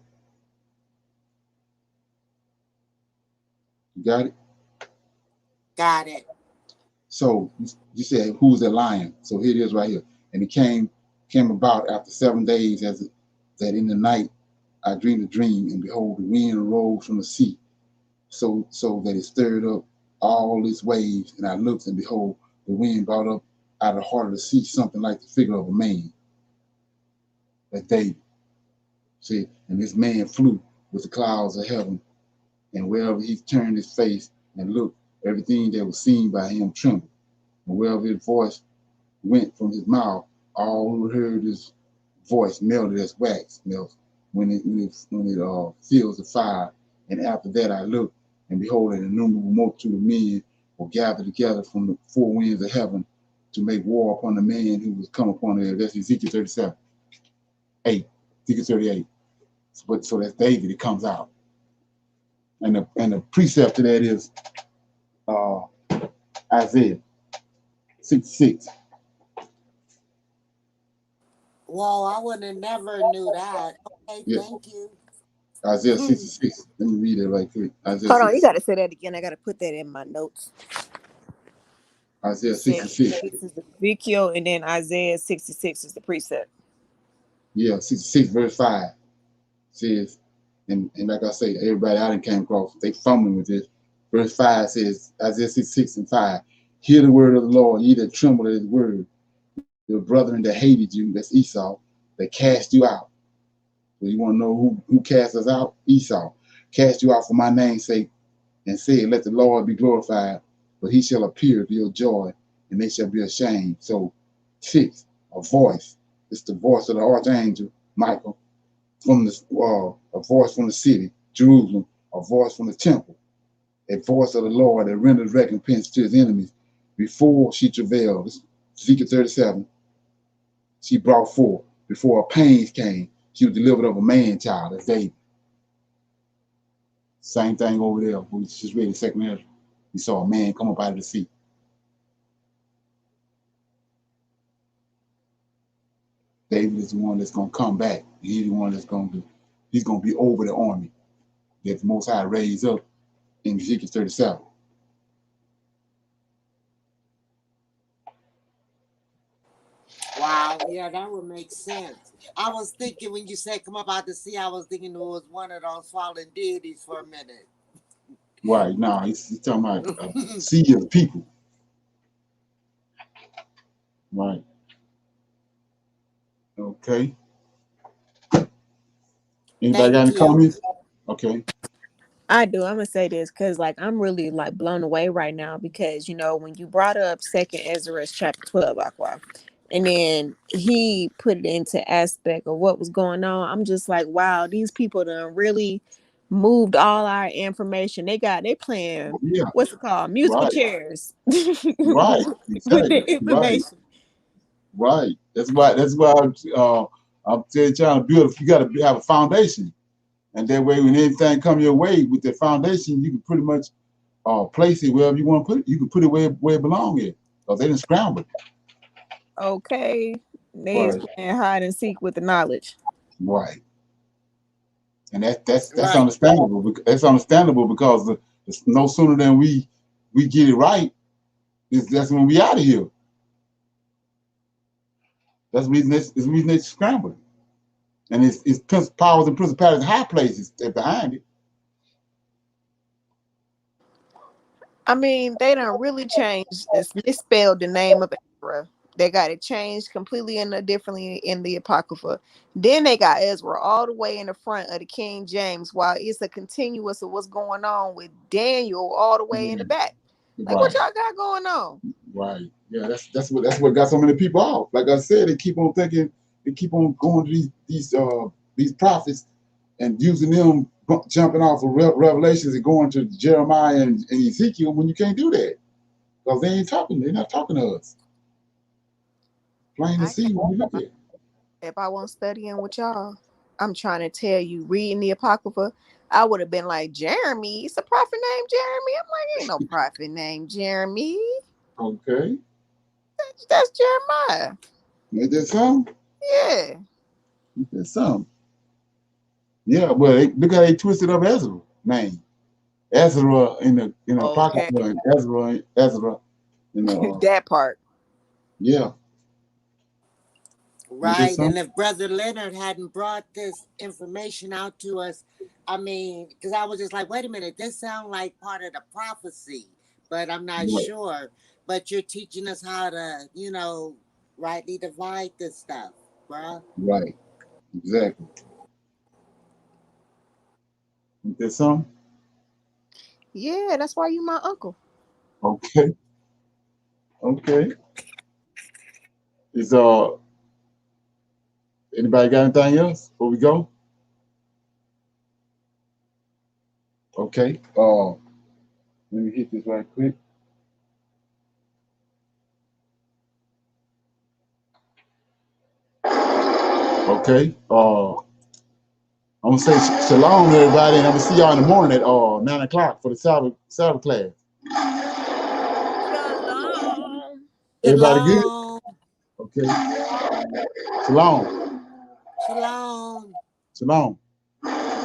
You got it? Got it. So you said, who's the lion? So here it is right here. And it came about after 7 days that in the night I dreamed a dream, and behold, the wind arose from the sea, so that it stirred up all its waves. And I looked, and behold, the wind brought up out of the heart of the sea something like the figure of a man. That's David. See, and this man flew with the clouds of heaven, and wherever he turned his face and looked, everything that was seen by him trembled. And wherever his voice went from his mouth, all who heard his voice melted as wax melts when it fills the fire. And after that I looked, and behold, an innumerable multitude of men were gathered together from the four winds of heaven to make war upon the man who was come upon the earth. That's Ezekiel 37. Ezekiel 38. So that's David. It comes out. And the precept to that is Isaiah 66. Whoa, I would have never knew that. Okay, Yeah. Thank you. Isaiah 66. Let me read it right quick. Isaiah Hold on, 66. you gotta say that again. I gotta put that in my notes. Isaiah 66. This is Ezekiel, and then Isaiah 66 is the precept. Yeah, 66 verse 5 says, and like I say, everybody I done came across, they fumbling with this. Verse 5 says, Isaiah 66 and 5, hear the word of the Lord, ye that tremble at his word. Your brethren that hated you, that's Esau, they cast you out. So you want to know who cast us out? Esau. Cast you out for my name's sake, and said, let the Lord be glorified, for he shall appear to your joy, and they shall be ashamed. So 6, a voice. It's the voice of the archangel, Michael, from the a voice from the city, Jerusalem, a voice from the temple, a voice of the Lord that renders recompense to his enemies. Before she travailed, Ezekiel 37, she brought forth. Before her pains came, she was delivered of a man child, that's David. Same thing over there. We just read the second Ezra. We saw a man come up out of the sea. David is the one that's going to come back. He's the one that's going to be over the army that the Most High raised up in Ezekiel 37. Wow, yeah, that would make sense. I was thinking when you said come up out the sea, I was thinking it was one of those fallen deities for a minute. Right, now he's talking about a sea of people. Right. Okay. Anybody got any comments? Okay. I do. I'm gonna say this because I'm really blown away right now because when you brought up 2nd Ezra chapter 12, Aqua, and then he put it into aspect of what was going on, I'm just like, wow, these people done really moved all our information. They playing what's it called, musical chairs. Right. Exactly. With the information. Right. That's why I'm trying to build. You got to have a foundation. And that way, when anything come your way with the foundation, you can pretty much place it wherever you want to put it. You can put it where it belongs in, because they didn't scramble it. Okay, they is playing hide and seek with the knowledge. Right, and that's understandable. That's understandable because no sooner than we get it right, that's when we out of here. That's the reason they scrambled. And it's powers and principalities, high places that behind it. I mean, they done really changed this, misspelled the name of Ezra. They got it changed completely differently in the Apocrypha. Then they got Ezra all the way in the front of the King James, while it's a continuous of what's going on with Daniel all the way in the back. Like, what y'all got going on? Right. Yeah, that's what got so many people off. Like I said, they keep on thinking, they keep on going to these prophets and using them, jumping off of Revelations and going to Jeremiah and Ezekiel when you can't do that. Because they ain't talking, they're not talking to us. Plain to see when you look at it. If I wasn't studying with y'all, I'm trying to tell you, reading the Apocrypha, I would have been like, Jeremy, it's a prophet named Jeremy. I'm like, ain't no prophet named Jeremy. Okay. That's Jeremiah. Is that something? Yeah. Is that something? Yeah, well, look how they twisted up Ezra name. Ezra in the Apocrypha, and Ezra in the that part. Yeah. Right, and if Brother Leonard hadn't brought this information out to us, I mean, because I was just like, wait a minute, this sounds like part of the prophecy, but I'm not sure. But you're teaching us how to, rightly divide this stuff, bro. Right, exactly. Is there something? Yeah, that's why you my uncle. Okay. Okay. Is anybody got anything else before we go? Okay. Let me hit this right quick. Okay. I'm gonna say shalom, everybody, and I'm gonna see y'all in the morning at 9 o'clock for the Sabbath class. Shalom. Everybody good? Okay. Shalom. Shalom. Shalom.